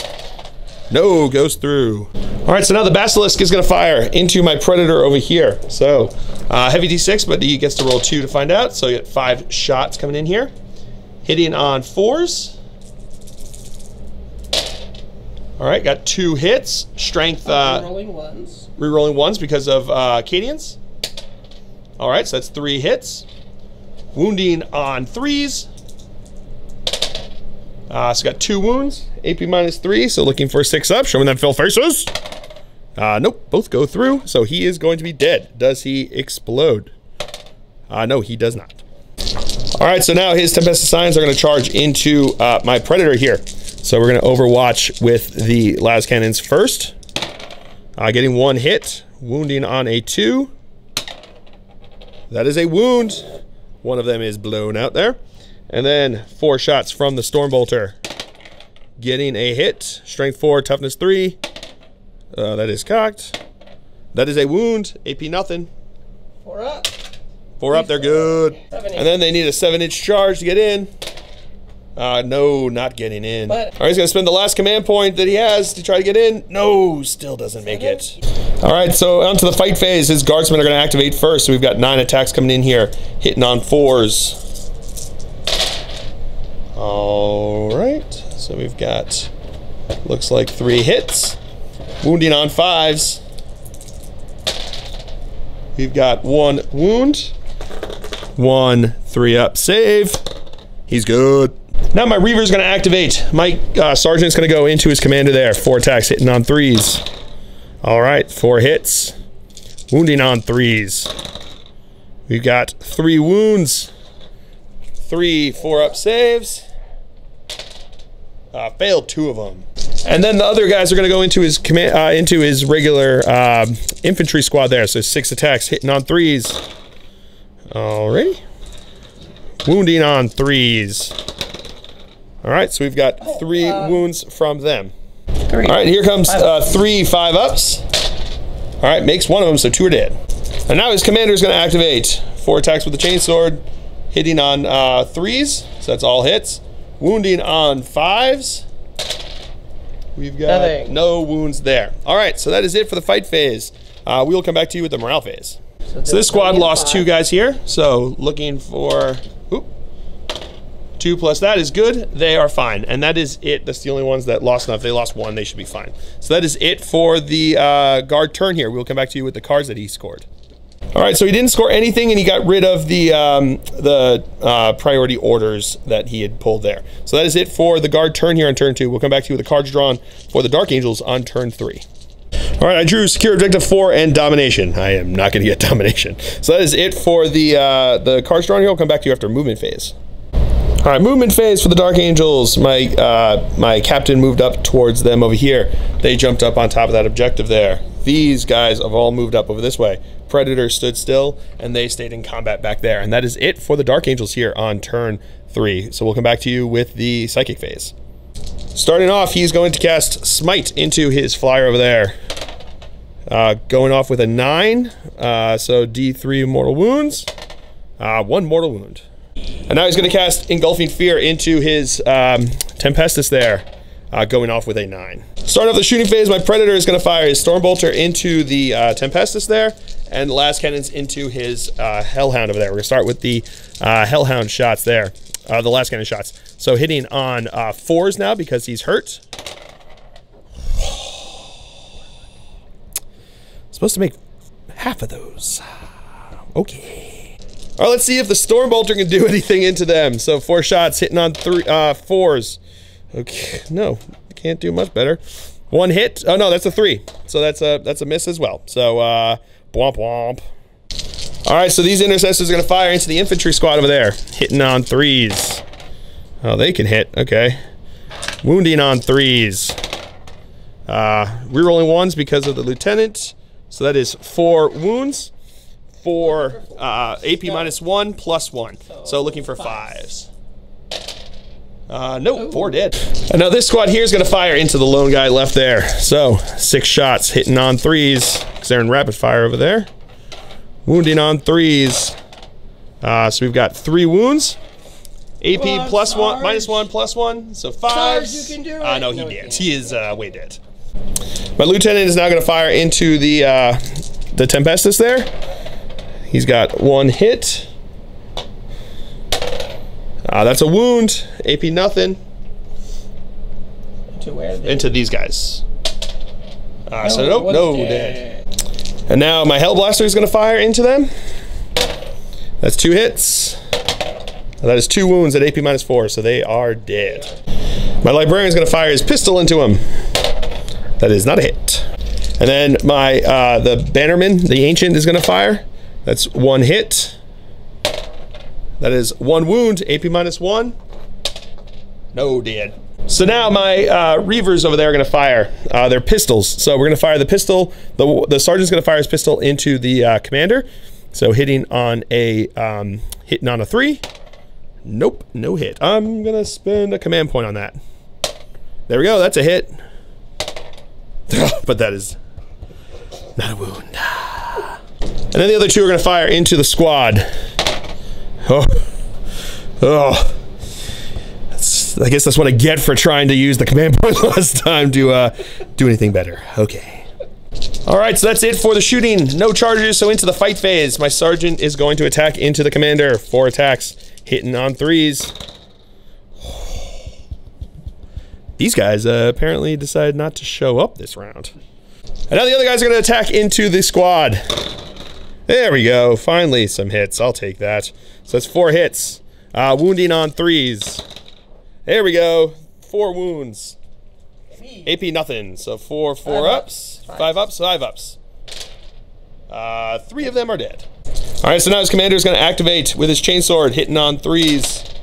No, goes through. All right. So now the Basilisk is going to fire into my Predator over here. So heavy D6, but he gets to roll 2 to find out. So you get 5 shots coming in here. Hitting on 4s. All right, got 2 hits. Strength. Rerolling 1s. Rerolling 1s because of Cadians. All right, so that's 3 hits. Wounding on 3s. So got 2 wounds. AP -3, so looking for 6 up. Showing them fill faces. Nope, both go through. So he is going to be dead. Does he explode? No, he does not. All right, so now his Tempest Scions are going to charge into my Predator here. So we're going to overwatch with the las cannons first. Getting 1 hit, wounding on a 2. That is a wound. One of them is blown out there. And then 4 shots from the Stormbolter. Getting a hit, strength 4, toughness 3. That is cocked. That is a wound, AP nothing. 4 up. 4 up, they're good. 7 And then they need a 7-inch charge to get in. No, not getting in. All right, he's going to spend the last command point that he has to try to get in. No, still doesn't make it. All right, so on to the fight phase. His guardsmen are going to activate first. So we've got 9 attacks coming in here, hitting on 4s. All right, so we've got, looks like 3 hits. Wounding on 5s. We've got 1 wound. 1 3-up save. He's good. Now my Reaver's going to activate. My Sergeant's going to go into his commander there. 4 attacks hitting on 3s. All right, 4 hits. Wounding on 3s. We've got 3 wounds. 3 4-up saves. Failed 2 of them. And then the other guys are going to go into his command, into his regular infantry squad there. So 6 attacks hitting on 3s. Alrighty. Wounding on 3s. All right, so we've got 3 wounds from them. 3. All right, here comes 3 5-ups. All right, makes 1 of them, so 2 are dead. And now his commander is going to activate 4 attacks with the chainsword, hitting on 3s, so that's all hits. Wounding on 5s. We've got no wounds there. All right, so that is it for the fight phase. We will come back to you with the morale phase. So this squad lost 2 guys here, so looking for... Oop. 2 plus that is good. They are fine. And that is it. That's the only ones that lost enough. They lost 1. They should be fine. So that is it for the guard turn here. We'll come back to you with the cards that he scored. All right, so he didn't score anything, and he got rid of the priority orders that he had pulled there. So that is it for the guard turn here on turn 2. We'll come back to you with the cards drawn for the Dark Angels on turn 3. All right, I drew secure objective 4 and domination. I am not going to get domination. So that is it for the cards drawn here. We'll come back to you after movement phase. All right, movement phase for the Dark Angels. My captain moved up towards them over here. They jumped up on top of that objective there. These guys have all moved up over this way. Predator stood still, and they stayed in combat back there. And that is it for the Dark Angels here on turn 3. So we'll come back to you with the psychic phase. Starting off, he's going to cast Smite into his flyer over there. Going off with a 9, so D3 mortal wounds. 1 mortal wound. And now he's going to cast Engulfing Fear into his Tempestus there, going off with a 9. Starting off the shooting phase, my Predator is going to fire his Stormbolter into the Tempestus there, and the last cannons into his Hellhound over there. We're going to start with the Hellhound shots there, the last cannon shots. So hitting on 4s now because he's hurt. Supposed to make half of those. Okay. All right, let's see if the Stormbolter can do anything into them. So 4 shots hitting on 4s. Okay, no, can't do much better. 1 hit. Oh no, that's a 3. So that's a miss as well. So womp womp. All right, so these intercessors are gonna fire into the infantry squad over there, hitting on 3s. Oh, they can hit. Okay. Wounding on 3s. Rerolling 1s because of the lieutenant. So that is 4 wounds. For AP minus 1 plus 1. So looking for 5s. Nope, 4 dead. And now this squad here is going to fire into the lone guy left there. So 6 shots hitting on 3s because they're in rapid fire over there. Wounding on 3s. So we've got 3 wounds. AP on, plus Sarge. 1, minus 1 plus 1. So 5s. Sarge, you can do it. No, he did. He is way dead. My lieutenant is now going to fire into the Tempestus there. He's got 1 hit. That's a wound. AP nothing. To where? Into these guys. So nope, no dead. And now my Hellblaster is going to fire into them. That's 2 hits. That is 2 wounds at AP minus 4, so they are dead. My Librarian is going to fire his pistol into him. That is not a hit. And then my the Bannerman, the Ancient, is going to fire. That's 1 hit. That is 1 wound, AP minus 1. No, dead. So now my Reavers over there are going to fire their pistols. So we're going to fire the pistol. The Sergeant's going to fire his pistol into the Commander. So hitting on a 3. Nope, no hit. I'm going to spend a command point on that. There we go, that's a hit. But that is not a wound. And then the other 2 are going to fire into the squad. Oh. I guess that's what I get for trying to use the command point last time to do anything better. Okay. All right, so that's it for the shooting. No charges, so into the fight phase. My Sergeant is going to attack into the Commander. 4 attacks, hitting on 3s. These guys apparently decided not to show up this round. And now the other guys are going to attack into the squad. There we go. Finally, some hits. I'll take that. So that's 4 hits. Wounding on 3s. There we go. 4 wounds. AP nothing. So 4 ups. 5 ups. 5 ups. 3 of them are dead. All right, so now his commander is going to activate with his chainsword, hitting on 3s.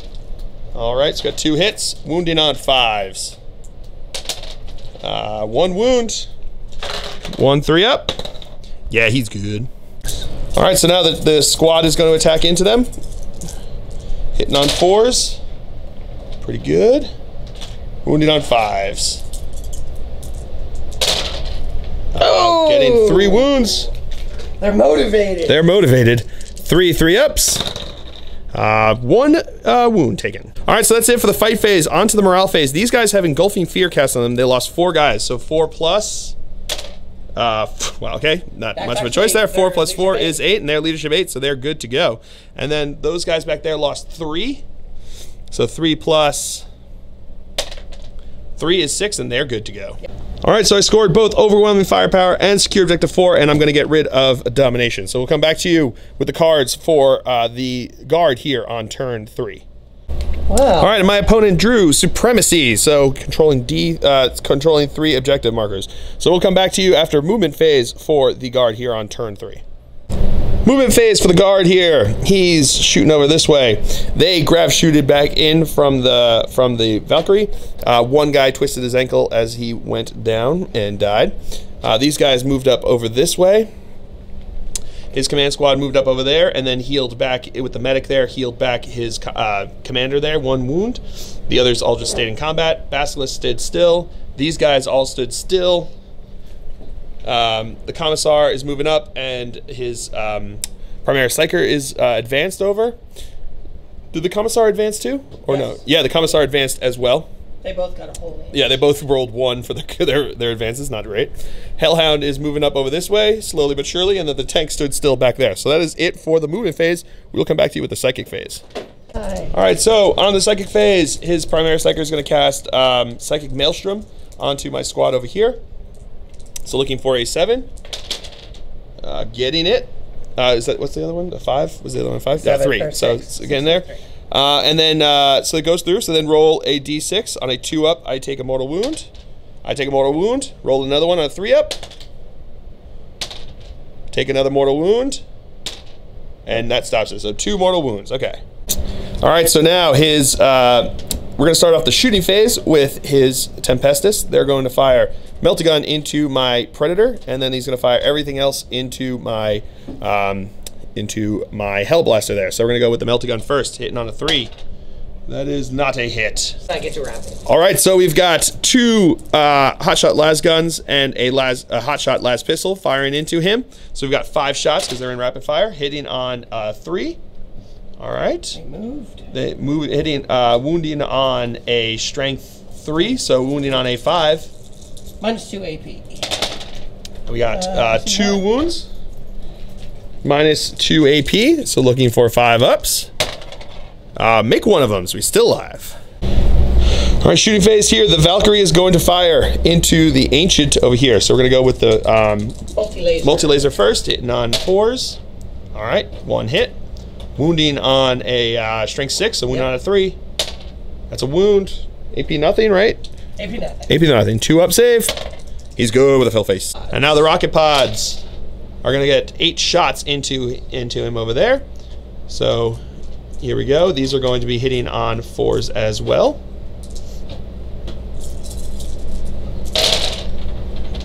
All right, it's got 2 hits. Wounding on 5s. 1 wound. 1 3 up. Yeah, he's good. All right, so now the squad is going to attack into them. Hitting on 4s. Pretty good. Wounding on 5s. Getting 3 wounds. They're motivated. They're motivated. 3 ups. 1 wound taken. All right, so that's it for the fight phase. On to the morale phase. These guys have Engulfing Fear cast on them. They lost 4 guys, so 4 plus. Well, okay, not much of a choice there. 4 plus 4 is 8, and their leadership 8, so they're good to go. And then those guys back there lost 3. So 3 plus 3 is 6, and they're good to go. All right, so I scored both overwhelming firepower and secure objective 4, and I'm going to get rid of domination. So we'll come back to you with the cards for the guard here on turn 3. Wow. All right, and my opponent drew supremacy, so controlling controlling 3 objective markers. So we'll come back to you after movement phase for the guard here on turn 3. Movement phase for the guard here. He's shooting over this way. They grav shooted back in from the Valkyrie. One guy twisted his ankle as he went down and died. These guys moved up over this way. His command squad moved up over there and then healed back with the medic there, healed back his commander there, 1 wound. The others all just stayed in combat. Basilisk stood still. These guys all stood still. The Commissar is moving up, and his Primaris Psyker is advanced over. Did the Commissar advance too? Or yes. No? Yeah, the Commissar advanced as well. They both got a whole name. Yeah, they both rolled 1 for their advances, not great. Hellhound is moving up over this way, slowly but surely, and then the tank stood still back there. So that is it for the movement phase. We'll come back to you with the psychic phase. Hi. All right, so on the psychic phase, his Primaris Psyker is going to cast Psychic Maelstrom onto my squad over here. So looking for a 7. Getting it. Is that, what's the other one? A 5? Was the other one 5? Yeah, 3. So it's again there. And then, so it goes through. So then roll a d6. On a 2 up, I take a mortal wound. I take a mortal wound. Roll another one on a 3 up. Take another mortal wound. And that stops it. So 2 mortal wounds. Okay. All right, so now his, we're going to start off the shooting phase with his Tempestus. They're going to fire Meltagun into my Predator, and then he's going to fire everything else into my Hellblaster there. So we're going to go with the Meltagun first, hitting on a 3. That is not a hit. I get too rapid. All right, so we've got 2 hotshot las guns and a hotshot las pistol firing into him. So we've got 5 shots because they're in rapid fire, hitting on 3. All right. They moved. They move, hitting, wounding on a strength 3, so wounding on a 5. Minus 2 AP. We got 2 wounds. Minus 2 AP, so looking for 5 ups. Make one of them, so we still alive. All right, shooting phase here. The Valkyrie is going to fire into the Ancient over here. So we're going to go with the multi-laser first, hitting on 4s. All right, 1 hit. Wounding on a strength 6, so wounding on a 3. That's a wound. AP nothing, right? AP nothing. AP nothing. 2 up save. He's good with a filth face. And now the rocket pods are going to get 8 shots into him over there. So here we go. These are going to be hitting on 4s as well.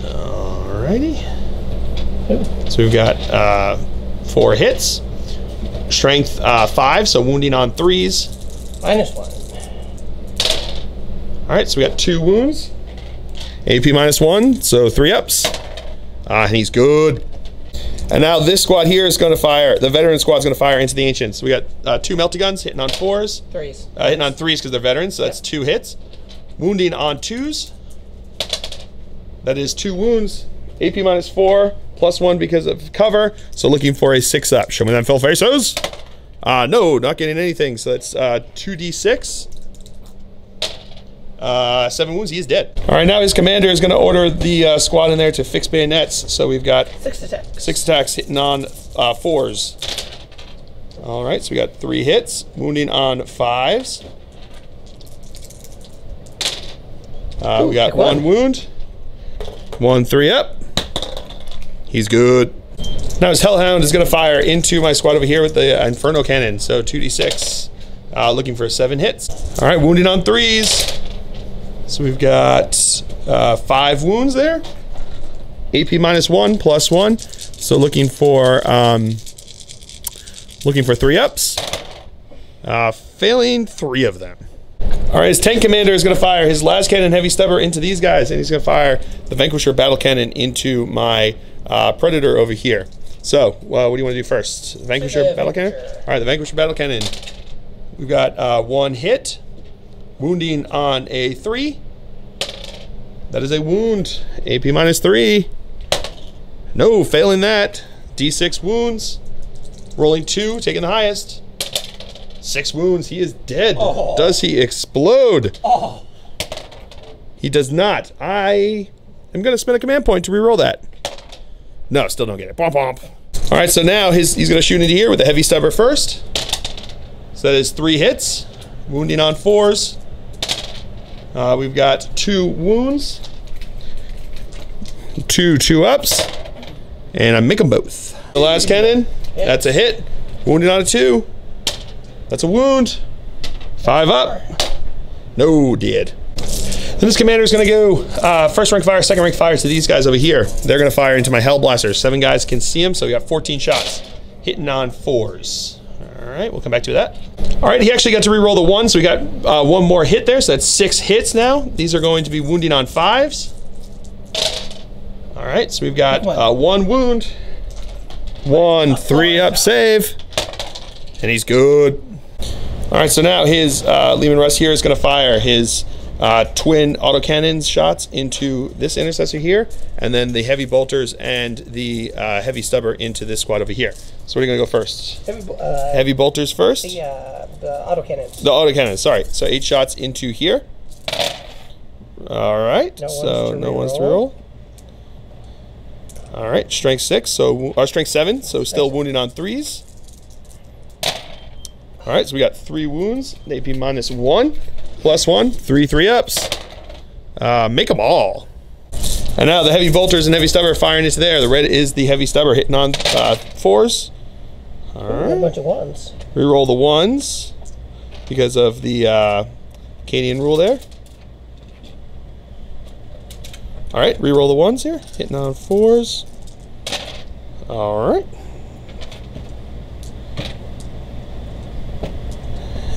Alrighty. So we've got 4 hits. Strength 5, so wounding on 3s. Minus 1. Alright, so we got 2 wounds. AP minus 1, so 3 ups. And he's good. And now this squad here is going to fire, the veteran squad's going to fire into the Ancients. So we got 2 melty-guns hitting on 4s. 3s. Hitting on 3s because they're veterans, so that's 2 hits. Wounding on 2s. That is 2 wounds. AP minus 4, plus 1 because of cover. So looking for a 6 up. Show me them filth faces. No, not getting anything. So that's 2d6. 7 wounds, he is dead. All right, now his commander is going to order the squad in there to fix bayonets. So we've got 6 attacks. 6 attacks hitting on 4s. All right, so we got 3 hits, wounding on 5s. We got 1 wound, 1 3 up. He's good. Now his Hellhound is going to fire into my squad over here with the Inferno Cannon. So 2d6, looking for 7 hits. All right, wounding on 3s. So we've got 5 wounds there. AP minus 1, plus 1. So looking for 3 ups. Failing 3 of them. All right, his tank commander is going to fire his las cannon heavy stubber into these guys, and he's going to fire the Vanquisher battle cannon into my Predator over here. So, what do you want to do first? Vanquisher battle cannon? All right, the Vanquisher battle cannon. We've got 1 hit, wounding on a 3. That is a wound. AP minus 3. No, failing that. D6 wounds. Rolling 2, taking the highest. 6 wounds. He is dead. Oh. Does he explode? Oh. He does not. I am going to spend a command point to reroll that. No, still don't get it. Bomp, bomp. All right, so now he's going to shoot into here with a heavy stubber first. So that is 3 hits. Wounding on 4s. We've got 2 wounds. 2 ups. And I make them both. The last cannon. That's a hit. Wounding on a 2. That's a wound. 5 up. No, dead. Then this commander is going to go first rank fire, second rank fire to these guys over here. They're going to fire into my Hell Blasters. 7 guys can see them, so we got 14 shots. Hitting on 4s. All right, we'll come back to that. All right, he actually got to re-roll the 1, so we got 1 more hit there, so that's 6 hits now. These are going to be wounding on 5s. All right, so we've got 1 wound. 1 3-up save. And he's good. All right, so now his Leman Russ here is going to fire his twin autocannons shots into this intercessor here, and then the heavy bolters and the heavy stubber into this squad over here. So what are you going to go first? Heavy bolters first? The autocannons. The autocannons, sorry. So 8 shots into here. All right, so no one's to roll. All right, strength 6, so our strength 7, so still wounding on 3s. All right, so we got 3 wounds, AP minus 1, plus 1, 3 3-ups. Make them all. And now the heavy bolters and heavy stubber firing into there. The red is the heavy stubber hitting on 4s. All right. A bunch of 1s. Reroll the 1s because of the Cadian rule there. All right, reroll the 1s here, hitting on 4s. All right.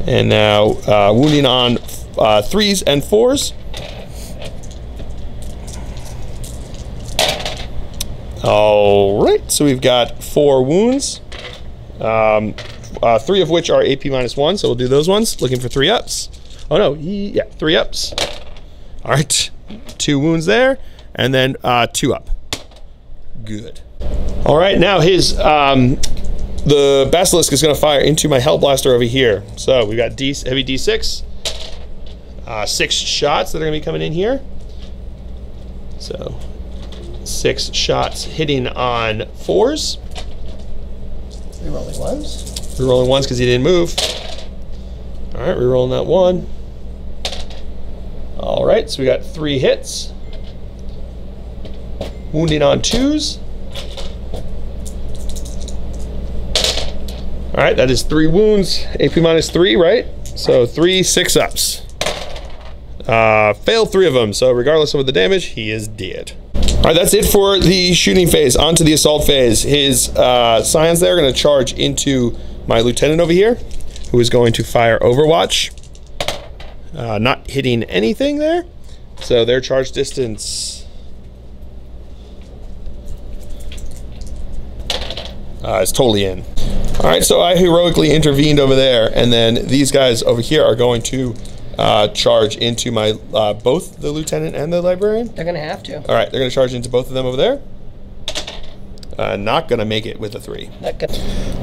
And now wounding on 3s and 4s. All right, so we've got 4 wounds. 3 of which are AP minus 1, so we'll do those ones. Looking for 3-ups. Oh no, yeah, 3-ups. All right, 2 wounds there, and then 2 up. Good. All right, now his the Basilisk is going to fire into my Hell Blaster over here. So we've got heavy D6, 6 shots that are going to be coming in here. So 6 shots hitting on 4s. Rerolling 1s. Rerolling 1s because he didn't move. All right, rerolling that 1. All right, so we got 3 hits. Wounding on 2s. All right, that is 3 wounds, AP minus 3, right? So 3 6-ups. Failed 3 of them, so regardless of the damage, he is dead. All right, that's it for the shooting phase. On to the assault phase. His scions there are going to charge into my lieutenant over here, who is going to fire Overwatch. Not hitting anything there, so their charge distance is totally in. All right, so I heroically intervened over there, and then these guys over here are going to charge into my both the lieutenant and the librarian. They're gonna have to. All right, they're gonna charge into both of them over there. Not gonna make it with a 3.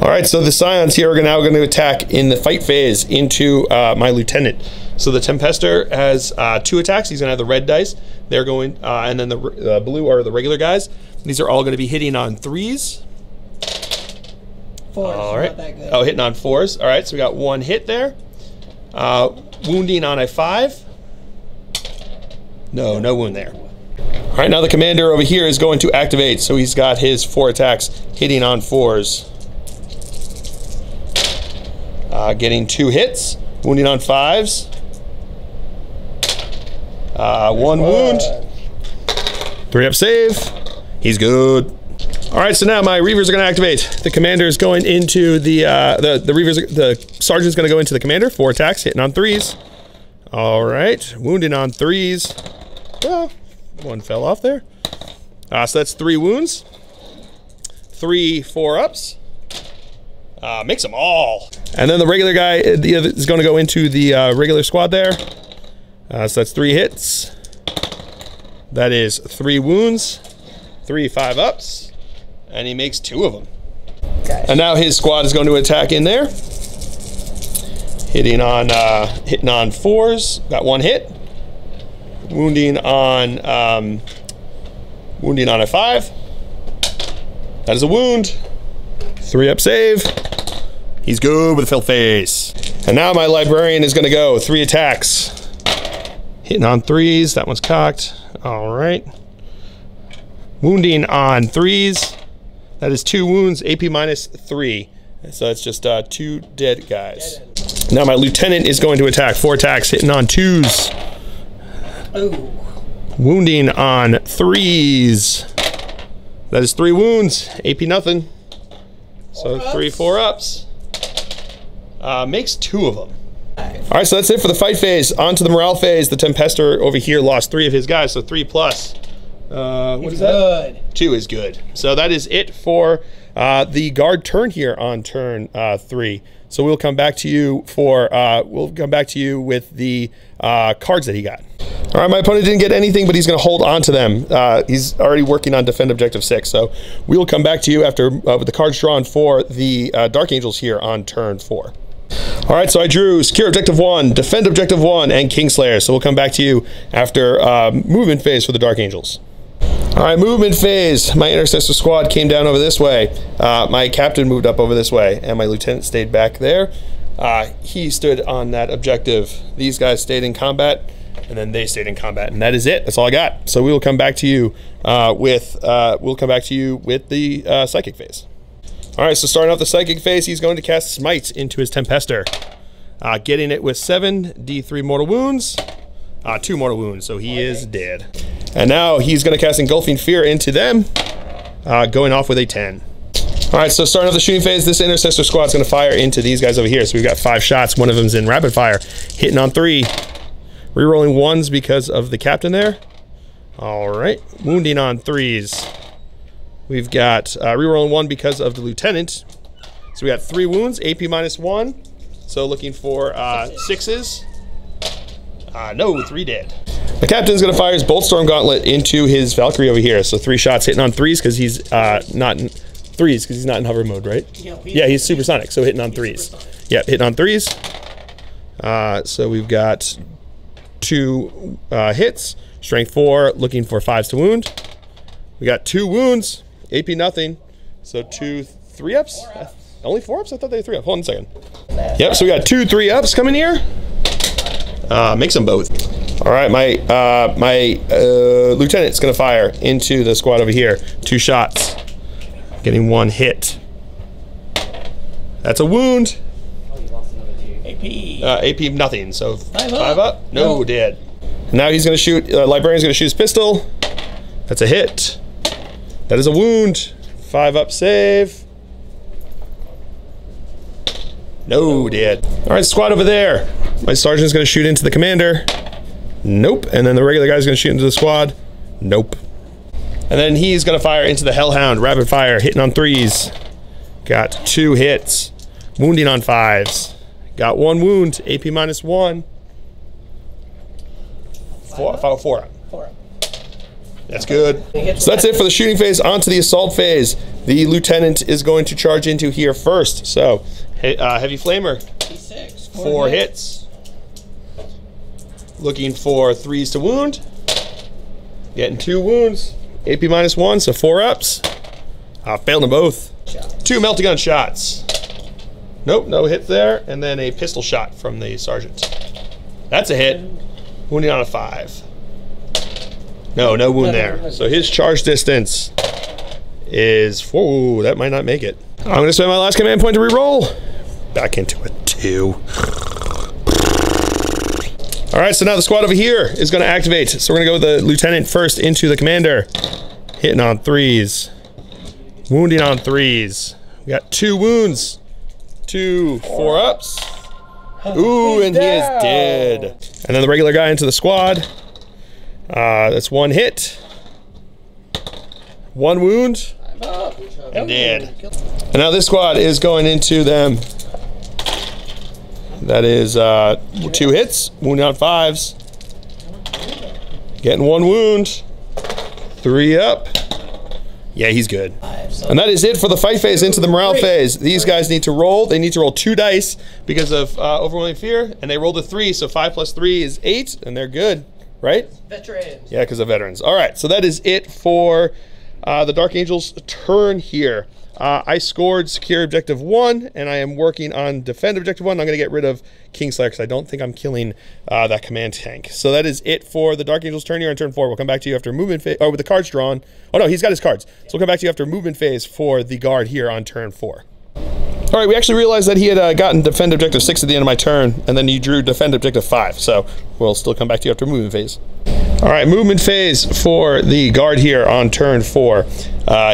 All right, so the scions here are now going to attack in the fight phase into my lieutenant. So the Tempester has 2 attacks. He's gonna have the red dice. They're going, and then the blue are the regular guys. These are all gonna be hitting on 3s. 4s, all right. not that good. Oh, hitting on 4s. All right, so we got 1 hit there. Wounding on a 5. No wound there. All right, now the commander over here is going to activate. So he's got his 4 attacks hitting on 4s. Getting 2 hits. Wounding on 5s. 1 wound. 3-up save. He's good. All right, so now my Reavers are going to activate. The commander is going into the sergeant's going to go into the commander. 4 attacks, hitting on 3s. All right, wounding on 3s. Well, 1 fell off there. So that's 3 wounds. 3 4-ups. Makes them all. And then the regular guy is going to go into the regular squad there. So that's 3 hits. That is 3 wounds. 3 5-ups. And he makes 2 of them. Okay. And now his squad is going to attack in there. Hitting on 4s. Got 1 hit. Wounding on a 5. That is a wound. 3-up save. He's good with a filth face. And now my librarian is going to go 3 attacks. Hitting on 3s. That one's cocked. All right. Wounding on 3s. That is 2 wounds. AP minus 3. So it's just 2 dead guys. Now my lieutenant is going to attack. 4 attacks. Hitting on 2s. Ooh. Wounding on 3s. That is 3 wounds. AP nothing. So 3 4-ups. Makes 2 of them. All right, so that's it for the fight phase. On to the morale phase. The Tempester over here lost 3 of his guys, so 3 plus. What is that? 2 is good. So that is it for the guard turn here on turn 3. So we'll come back to you for with the cards that he got. All right, my opponent didn't get anything, but he's going to hold on to them. He's already working on defend objective 6. So we will come back to you after with the cards drawn for the Dark Angels here on turn 4. All right, so I drew secure objective 1, defend objective 1, and Kingslayer. So we'll come back to you after movement phase for the Dark Angels. All right, movement phase. My intercessor squad came down over this way. My captain moved up over this way, and my lieutenant stayed back there. He stood on that objective. These guys stayed in combat, and then they stayed in combat, and that is it. That's all I got. So we will come back to you with the psychic phase. All right, so starting off the psychic phase, he's going to cast Smite into his Tempester, getting it with 7 D3 mortal wounds, 2 mortal wounds, so he is dead. And now he's going to cast Engulfing Fear into them, going off with a 10. All right, so starting off the shooting phase, this intercessor squad is going to fire into these guys over here. So we've got 5 shots. One of them's in rapid fire, hitting on 3. Rerolling 1s because of the captain there. All right, wounding on 3s. We've got rerolling 1 because of the lieutenant. So we got 3 wounds, AP minus 1. So looking for 6s. No, 3 dead. The captain's going to fire his Boltstorm Gauntlet into his Valkyrie over here. So 3 shots hitting on 3s because he's not in 3s because he's not in hover mode, right? Yeah, he's supersonic, so hitting on 3s. Yeah, hitting on 3s. So we've got 2 hits, strength 4, looking for 5s to wound. We got 2 wounds, AP nothing. So 2 3-ups. Only 4-ups? I thought they were 3-ups. Hold on a second. Yep, so we got 2 3-ups coming here. Makes them both. All right, my lieutenant's gonna fire into the squad over here. 2 shots, getting 1 hit. That's a wound. Oh, you lost another 2. AP. AP nothing. So 5 up. up. No, dead. Now he's gonna shoot. Librarian's gonna shoot his pistol. That's a hit. That is a wound. 5-up save. No, dead. All right, squad over there. My sergeant's gonna shoot into the commander. Nope. And then the regular guy's gonna shoot into the squad. Nope. And then he's gonna fire into the Hellhound. Rapid fire, hitting on 3s. Got 2 hits. Wounding on 5s. Got 1 wound. AP minus 1. 4 up. That's good. So that's it for the shooting phase. On to the assault phase. The lieutenant is going to charge into here first. So, heavy flamer. 4 hits. Looking for 3s to wound. Getting 2 wounds. AP minus 1, so 4 ups. Failed them both. 2 melting gun shots. Nope, no hit there. And then a pistol shot from the sergeant. That's a hit. Wounding on a 5. No wound there. So his charge distance is 4. Ooh, that might not make it. I'm going to spend my last command point to reroll. Back into a 2. All right, so now the squad over here is going to activate. So we're going to go with the lieutenant first into the commander. Hitting on 3s. Wounding on 3s. We got 2 wounds. 2 4-ups. Ooh, and he is dead. And then the regular guy into the squad. That's 1 hit. 1 wound. And dead. And now this squad is going into them. That is 2 hits. Wounding on 5s. Getting 1 wound. 3 up. Yeah, he's good. So And that is it for the fight phase into the morale phase. These guys need to roll. They need to roll 2 dice because of overwhelming fear, and they rolled a 3, so 5 plus 3 is 8, and they're good, right? veterans. Yeah, because of veterans. All right, so that is it for the Dark Angels' turn here. I scored secure objective 1, and I am working on defend objective 1. I'm going to get rid of Kingslayer because I don't think I'm killing that command tank. So that is it for the Dark Angels' turn here on turn 4. We'll come back to you after movement phase, with the cards drawn. Oh no, he's got his cards. So we'll come back to you after movement phase for the guard here on turn 4. All right, we actually realized that he had gotten defend objective 6 at the end of my turn, and then he drew defend objective 5. So we'll still come back to you after movement phase. All right, movement phase for the guard here on turn 4.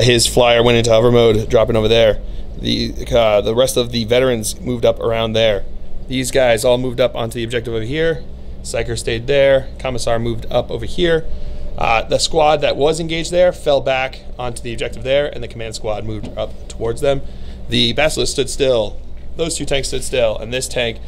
His flyer went into hover mode, dropping over there. The rest of the veterans moved up around there. These guys all moved up onto the objective over here. Psyker stayed there. Commissar moved up over here. The squad that was engaged there fell back onto the objective there, and the command squad moved up towards them. The Basilisk stood still. Those 2 tanks stood still, and this tank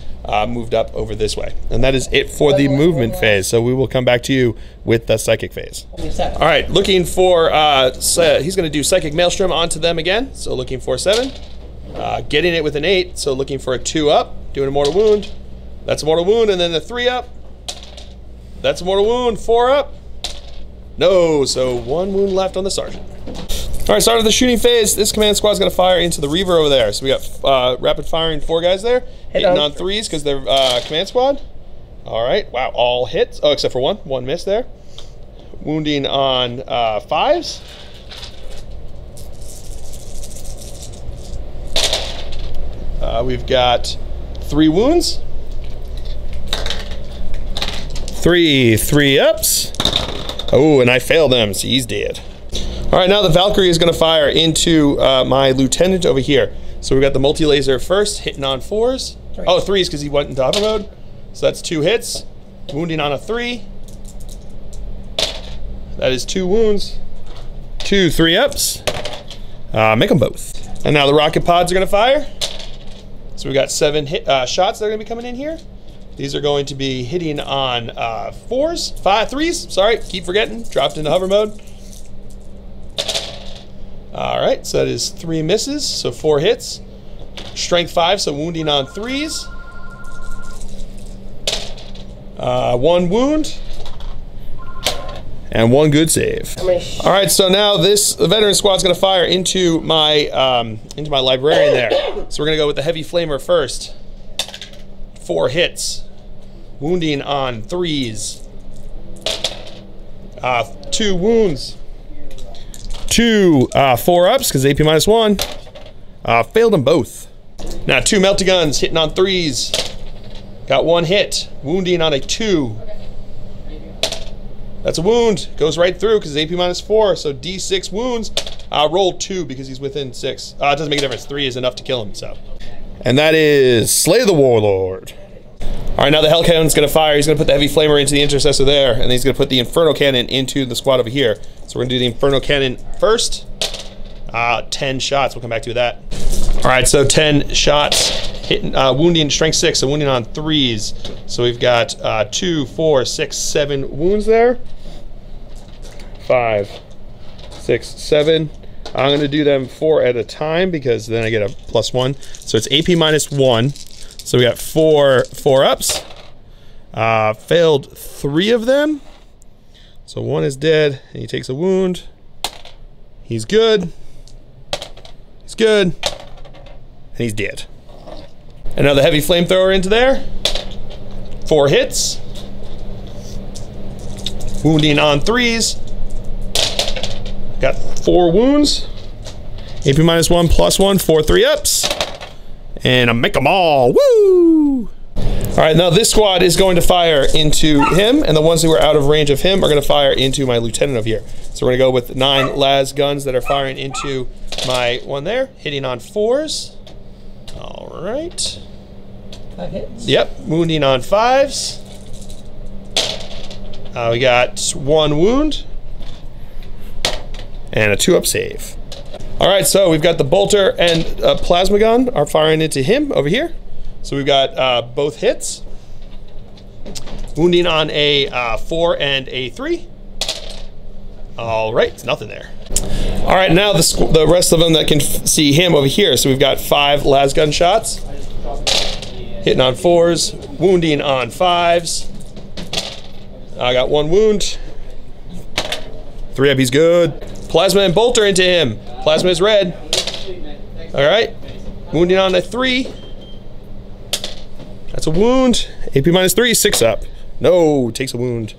moved up over this way. And that is it for the movement phase. So we will come back to you with the psychic phase. All right, looking for, he's going to do Psychic Maelstrom onto them again. So looking for 7. Getting it with an 8, so looking for a 2 up. Doing a mortal wound. That's a mortal wound, and then a 3 up. That's a mortal wound, 4 up. No, so 1 wound left on the sergeant. All right, start of the shooting phase. This command squad's going to fire into the Reaver over there. So we got rapid firing 4 guys there. Hitting on 3s because they're command squad. All right, wow, all hits. Oh, except for 1. 1 miss there. Wounding on 5s. We've got 3 wounds. 3 ups. Oh, and I failed them, so he's dead. All right, now the Valkyrie is going to fire into my lieutenant over here. So we've got the multi-laser first, hitting on 4s. Oh, 3s because he went into hover mode. So that's 2 hits. Wounding on a 3. That is 2 wounds. 2 3 ups. Make them both. And now the rocket pods are going to fire. So we got 7 shots that are going to be coming in here. These are going to be hitting on 4s, 3s. Sorry, keep forgetting. Dropped into hover mode. All right, so that is 3 misses, so 4 hits. Strength 5, so wounding on 3s. 1 wound. And 1 good save. All right, so now this veteran squad's going to fire into my librarian there. So we're going to go with the heavy flamer first. 4 hits. Wounding on 3s. 2 wounds. 2 4 ups because AP -1. Failed them both. Now 2 melty guns hitting on 3s. Got 1 hit. Wounding on a 2. That's a wound. Goes right through because AP -4. So D6 wounds. Roll 2 because he's within 6. It doesn't make a difference. 3 is enough to kill him. So, and that is Slay the Warlord. All right, now the Hell Cannon's going to fire. He's going to put the Heavy Flamer into the Intercessor there, and then he's going to put the Inferno Cannon into the squad over here. So we're going to do the Inferno Cannon first. 10 shots. We'll come back to that. All right, so 10 shots. Hitting, wounding, strength 6, so wounding on 3s. So we've got 2, 4, 6, 7 wounds there. 5, 6, 7. I'm going to do them 4 at a time because then I get a +1. So it's AP -1. So we got 4 4-ups. Failed 3 of them. So 1 is dead, and he takes a wound. He's good. He's good. And he's dead. Another heavy flamethrower into there. 4 hits. Wounding on 3s. Got 4 wounds. AP -1 +1, 4 3-ups. And I make them all. Woo! All right, now this squad is going to fire into him, and the ones who are out of range of him are going to fire into my lieutenant over here. So we're going to go with 9 las guns that are firing into my one there, hitting on 4s. All right. 5 hits. Yep, wounding on 5s. We got 1 wound and a 2-up save. All right, so we've got the bolter and plasma gun are firing into him over here. So we've got both hits. Wounding on a 4 and a 3. All right, it's nothing there. All right, now the rest of them that can see him over here. So we've got 5 las gun shots, hitting on 4s, wounding on 5s. I got 1 wound. 3 up, he's good. Plasma and bolter into him. Plasma is red. All right, wounding on a 3. That's a wound. AP -3, 6 up. No, takes a wound.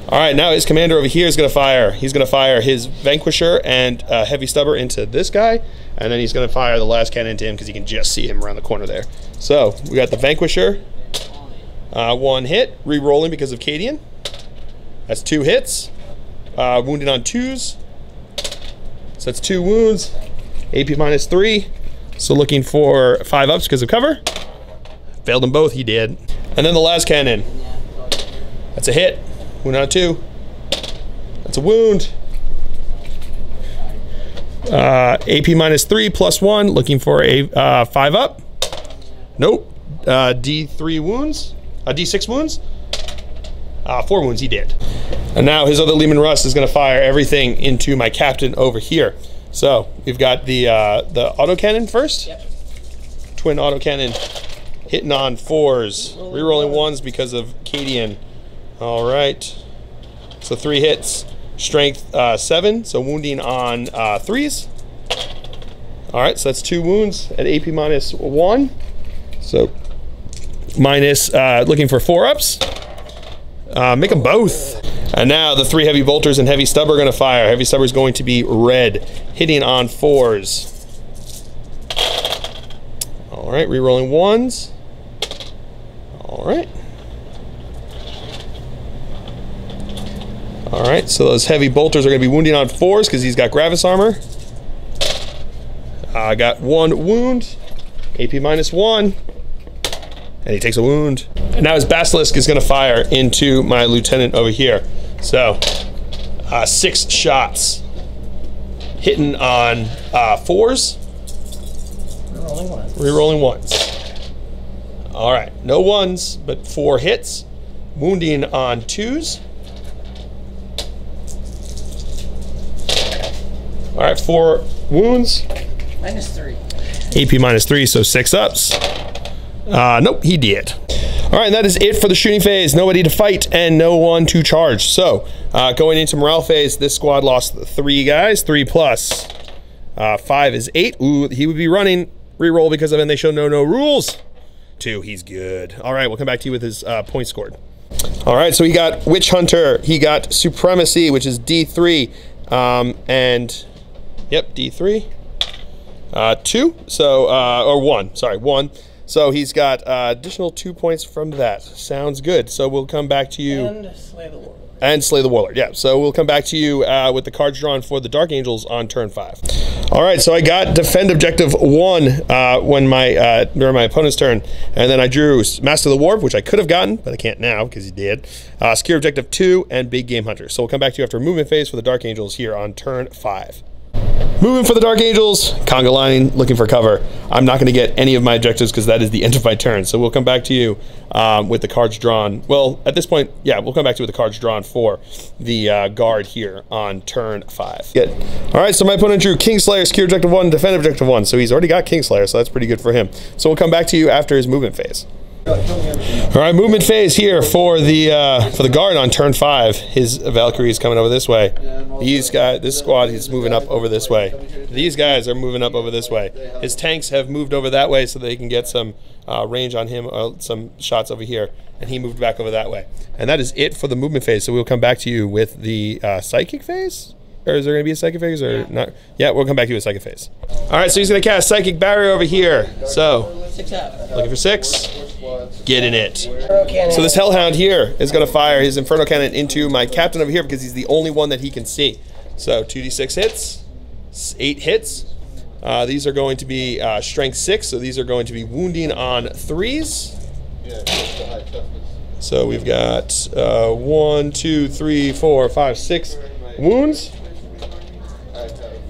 All right, now his commander over here is going to fire. He's going to fire his Vanquisher and Heavy Stubber into this guy, and then he's going to fire the last cannon into him because you can just see him around the corner there. So we got the Vanquisher, 1 hit, re-rolling because of Cadian. That's 2 hits, wounded on 2s. So that's 2 wounds, AP -3. So looking for 5 ups because of cover. Failed them both, he did. And then the last cannon. That's a hit. Wound on 2. That's a wound. AP -3 +1. Looking for a 5 up. Nope. D3 wounds. D6 wounds. 4 wounds, he did. And now his other Lehman Russ is going to fire everything into my captain over here. So we've got the autocannon first. Yep. Twin autocannon. Hitting on 4s, rerolling 1s because of Cadian. All right, so 3 hits, strength 7, so wounding on 3s. All right, so that's 2 wounds at AP -1. So looking for 4 ups. Make them both. And now the 3 heavy bolters and heavy stubber are going to fire. Heavy stubber is going to be red, hitting on 4s. All right, rerolling 1s. All right. All right, so those heavy bolters are going to be wounding on 4s because he's got Gravis armor. I got 1 wound, AP -1, and he takes a wound. And now his Basilisk is going to fire into my lieutenant over here. So 6 shots, hitting on 4s, rerolling 1s. All right, no 1s, but 4 hits, wounding on 2s. All right, 4 wounds. -3. AP -3, so 6 ups. Nope, he did. All right, and that is it for the shooting phase. Nobody to fight and no one to charge. So going into morale phase, this squad lost 3 guys, 3 plus. 5 is 8. Ooh, he would be running. Reroll because of it, and they show no rules. 2, he's good. All right, we'll come back to you with his points scored. All right, so he got Witch Hunter. He got Supremacy, which is D3. And, yep, D3. 2, so, or 1, sorry, 1. So he's got additional 2 points from that. Sounds good. So we'll come back to you. And Slay the Warlord. And Slay the Warlord, yeah. So we'll come back to you with the cards drawn for the Dark Angels on turn 5. All right, so I got Defend Objective 1 during my opponent's turn, and then I drew Master of the Warp, which I could have gotten, but I can't now because he did. Secure Objective 2 and Big Game Hunter. So we'll come back to you after movement phase for the Dark Angels here on turn 5. Moving for the Dark Angels, conga line, looking for cover. I'm not going to get any of my objectives because that is the end of my turn. So we'll come back to you with the cards drawn. Well, at this point, yeah, we'll come back to you with the cards drawn for the guard here on turn 5. Good. All right, so my opponent drew Kingslayer, secure objective 1, defend objective 1. So he's already got Kingslayer, so that's pretty good for him. So we'll come back to you after his movement phase. All right, movement phase here for the guard on turn 5. His Valkyrie is coming over this way. These guys, this squad, he's moving up over this way. These guys are moving up over this way. His tanks have moved over that way so they can get some range on him, some shots over here, and he moved back over that way. And that is it for the movement phase. So we'll come back to you with the psychic phase. Or is there going to be a psychic phase or not? Yeah, we'll come back to you with psychic phase. All right, so he's going to cast Psychic Barrier over here. So, 6 up. looking for 6. Getting it. So this Hellhound here is going to fire his Inferno Cannon into my captain over here because he's the only one that he can see. So 2d6 hits, 8 hits. These are going to be strength 6, so these are going to be wounding on 3s. So we've got 1, 2, 3, 4, 5, 6 wounds.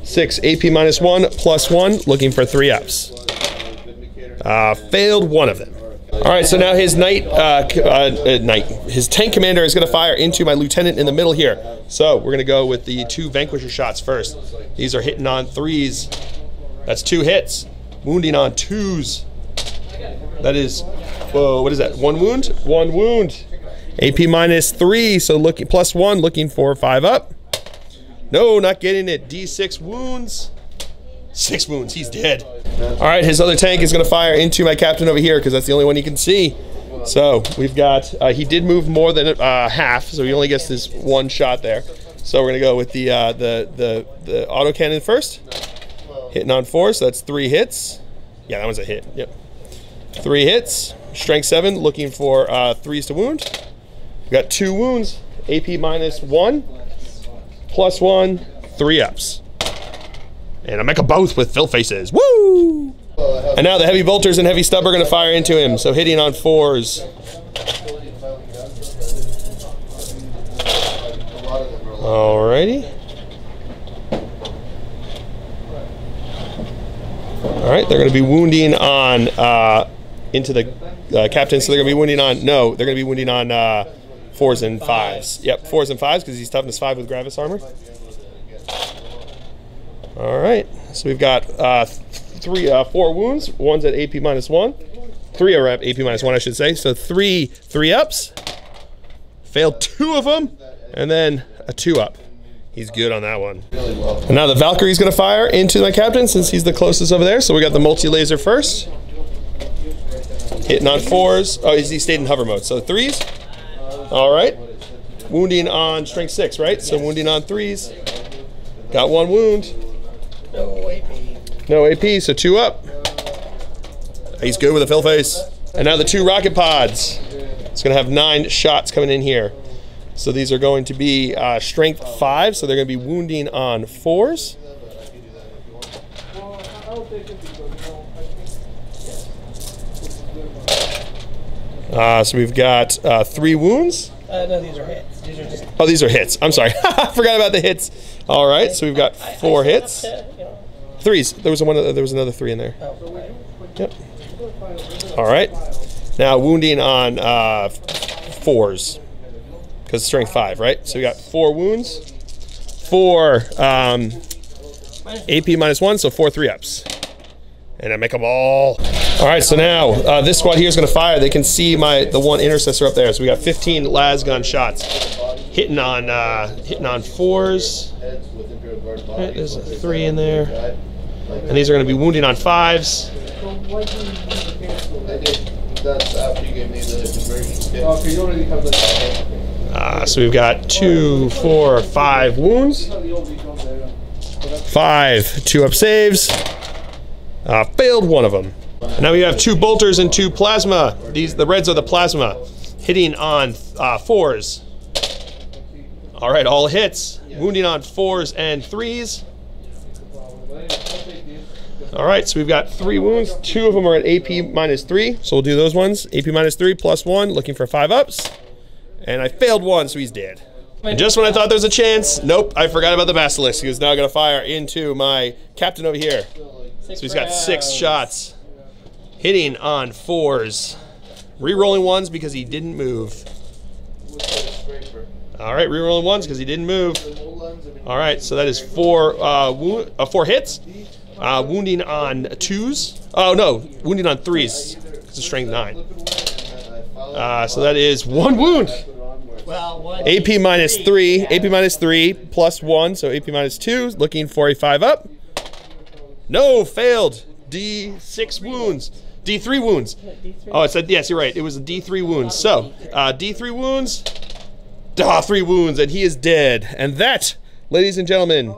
6 AP -1 +1, looking for 3 ups. Failed one of them. All All right, so now his his tank commander is going to fire into my lieutenant in the middle here. So we're going to go with the 2 Vanquisher shots first. These are hitting on 3s. That's 2 hits. Wounding on 2s. That is, whoa, what is that? 1 wound? 1 wound. AP -3, so looking +1, looking for 5 up. No, not getting it. D6 wounds. 6 wounds, he's dead. All right, his other tank is going to fire into my captain over here because that's the only one he can see. So we've got, he did move more than half, so he only gets this 1 shot there. So we're going to go with the autocannon first. Hitting on 4, so that's 3 hits. Yeah, that one's a hit, yep. 3 hits, strength 7, looking for 3s to wound. We got 2 wounds, AP -1, +1, 3 ups. And I make them both with filth faces. Woo! And now the heavy bolters and heavy stub are going to fire into him. So hitting on 4s. Alrighty. Alright, they're going to be wounding on into the captain. So they're going to be wounding on, no, they're going to be wounding on 4s and 5s. Yep, 4s and 5s because he's toughness 5 with Gravis armor. All right, so we've got 4 wounds. One's at AP -1. 3 are at AP -1, I should say. So 3 ups. Failed 2 of them, and then a 2 up. He's good on that one. And now the Valkyrie's going to fire into my captain since he's the closest over there. So we got the multi-laser first. Hitting on 4s. Oh, he stayed in hover mode. So 3s. All right. Wounding on strength 6, right? So wounding on 3s. Got 1 wound. No AP. No AP, so 2 up. He's good with a filth face. And now the 2 rocket pods. It's going to have 9 shots coming in here. So these are going to be strength 5, so they're going to be wounding on 4s. So we've got 3 wounds. No, these are hits. These are just. Oh, these are hits. I'm sorry. I forgot about the hits. All right, so we've got 4 hits. 3s. There was another 3 in there. Yep. All right. Now wounding on 4s because strength 5, right? So we got 4 wounds. 4 AP -1, so 4 3 ups. And I make them all. All right, so now this squad here is going to fire. They can see the 1 intercessor up there. So we got 15 las gun shots hitting on 4s. Right, there's a 3 in there, and these are going to be wounding on 5s. So we've got 2, 4, 5 wounds. 5 2 up saves. Failed 1 of them. Now we have 2 bolters and 2 plasma. The reds are the plasma, hitting on 4s. All right, all hits. Wounding on 4s and 3s. All right, so we've got 3 wounds. 2 of them are at AP -3, so we'll do those ones. AP -3 +1, looking for 5 ups. And I failed 1, so he's dead. And just when I thought there was a chance, nope, I forgot about the Basilisk. He was now going to fire into my captain over here. So he's got 6 shots. Hitting on 4s. Rerolling 1s because he didn't move. All right, rerolling 1s because he didn't move. All right, so that is 4 hits. Wounding on 2s. Oh no, wounding on 3s. It's a strength 9. So that is 1 wound. Well, AP -3. AP -3 +1, so AP -2. Looking for a 5 up. No, failed. D6 wounds. D3 wounds. Oh, it said, yes, you're right. It was a D3 wounds. So, D3 wounds. 3 wounds, and he is dead. And that, ladies and gentlemen,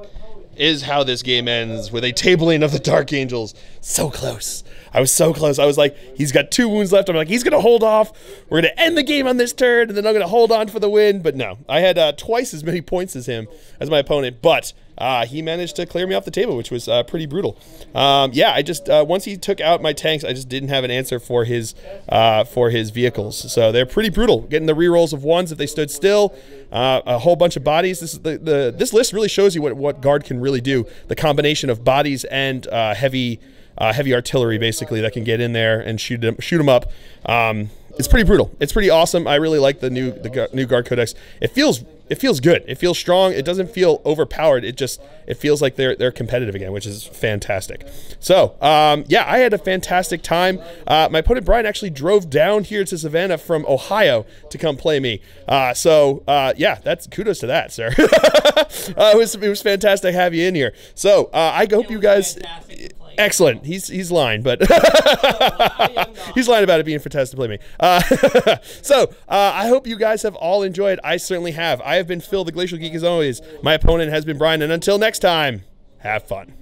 is how this game ends, with a tabling of the Dark Angels. So close. I was so close. I was like, he's got 2 wounds left. I'm like, he's going to hold off. We're going to end the game on this turn, and then I'm going to hold on for the win. But no, I had twice as many points as him, as my opponent. But he managed to clear me off the table, which was pretty brutal. Yeah, I just, once he took out my tanks, I just didn't have an answer for his vehicles. So they're pretty brutal. Getting the rerolls of 1s if they stood still. A whole bunch of bodies. This is this list really shows you what Guard can really do. The combination of bodies and heavy heavy artillery basically that can get in there and shoot them up. It's pretty brutal. It's pretty awesome. I really like the new Guard Codex. It feels good. It feels strong. It doesn't feel overpowered. It feels like they're competitive again, which is fantastic. So yeah, I had a fantastic time. My opponent Brian actually drove down here to Savannah from Ohio to come play me. Yeah, that's kudos to that, sir. It was fantastic to have you in here. So I hope you guys. Excellent. He's lying, but he's lying about it being fantastic to play me. I hope you guys have all enjoyed. I certainly have. I have been Phil, the Glacial Geek, as always. My opponent has been Brian, and until next time, have fun.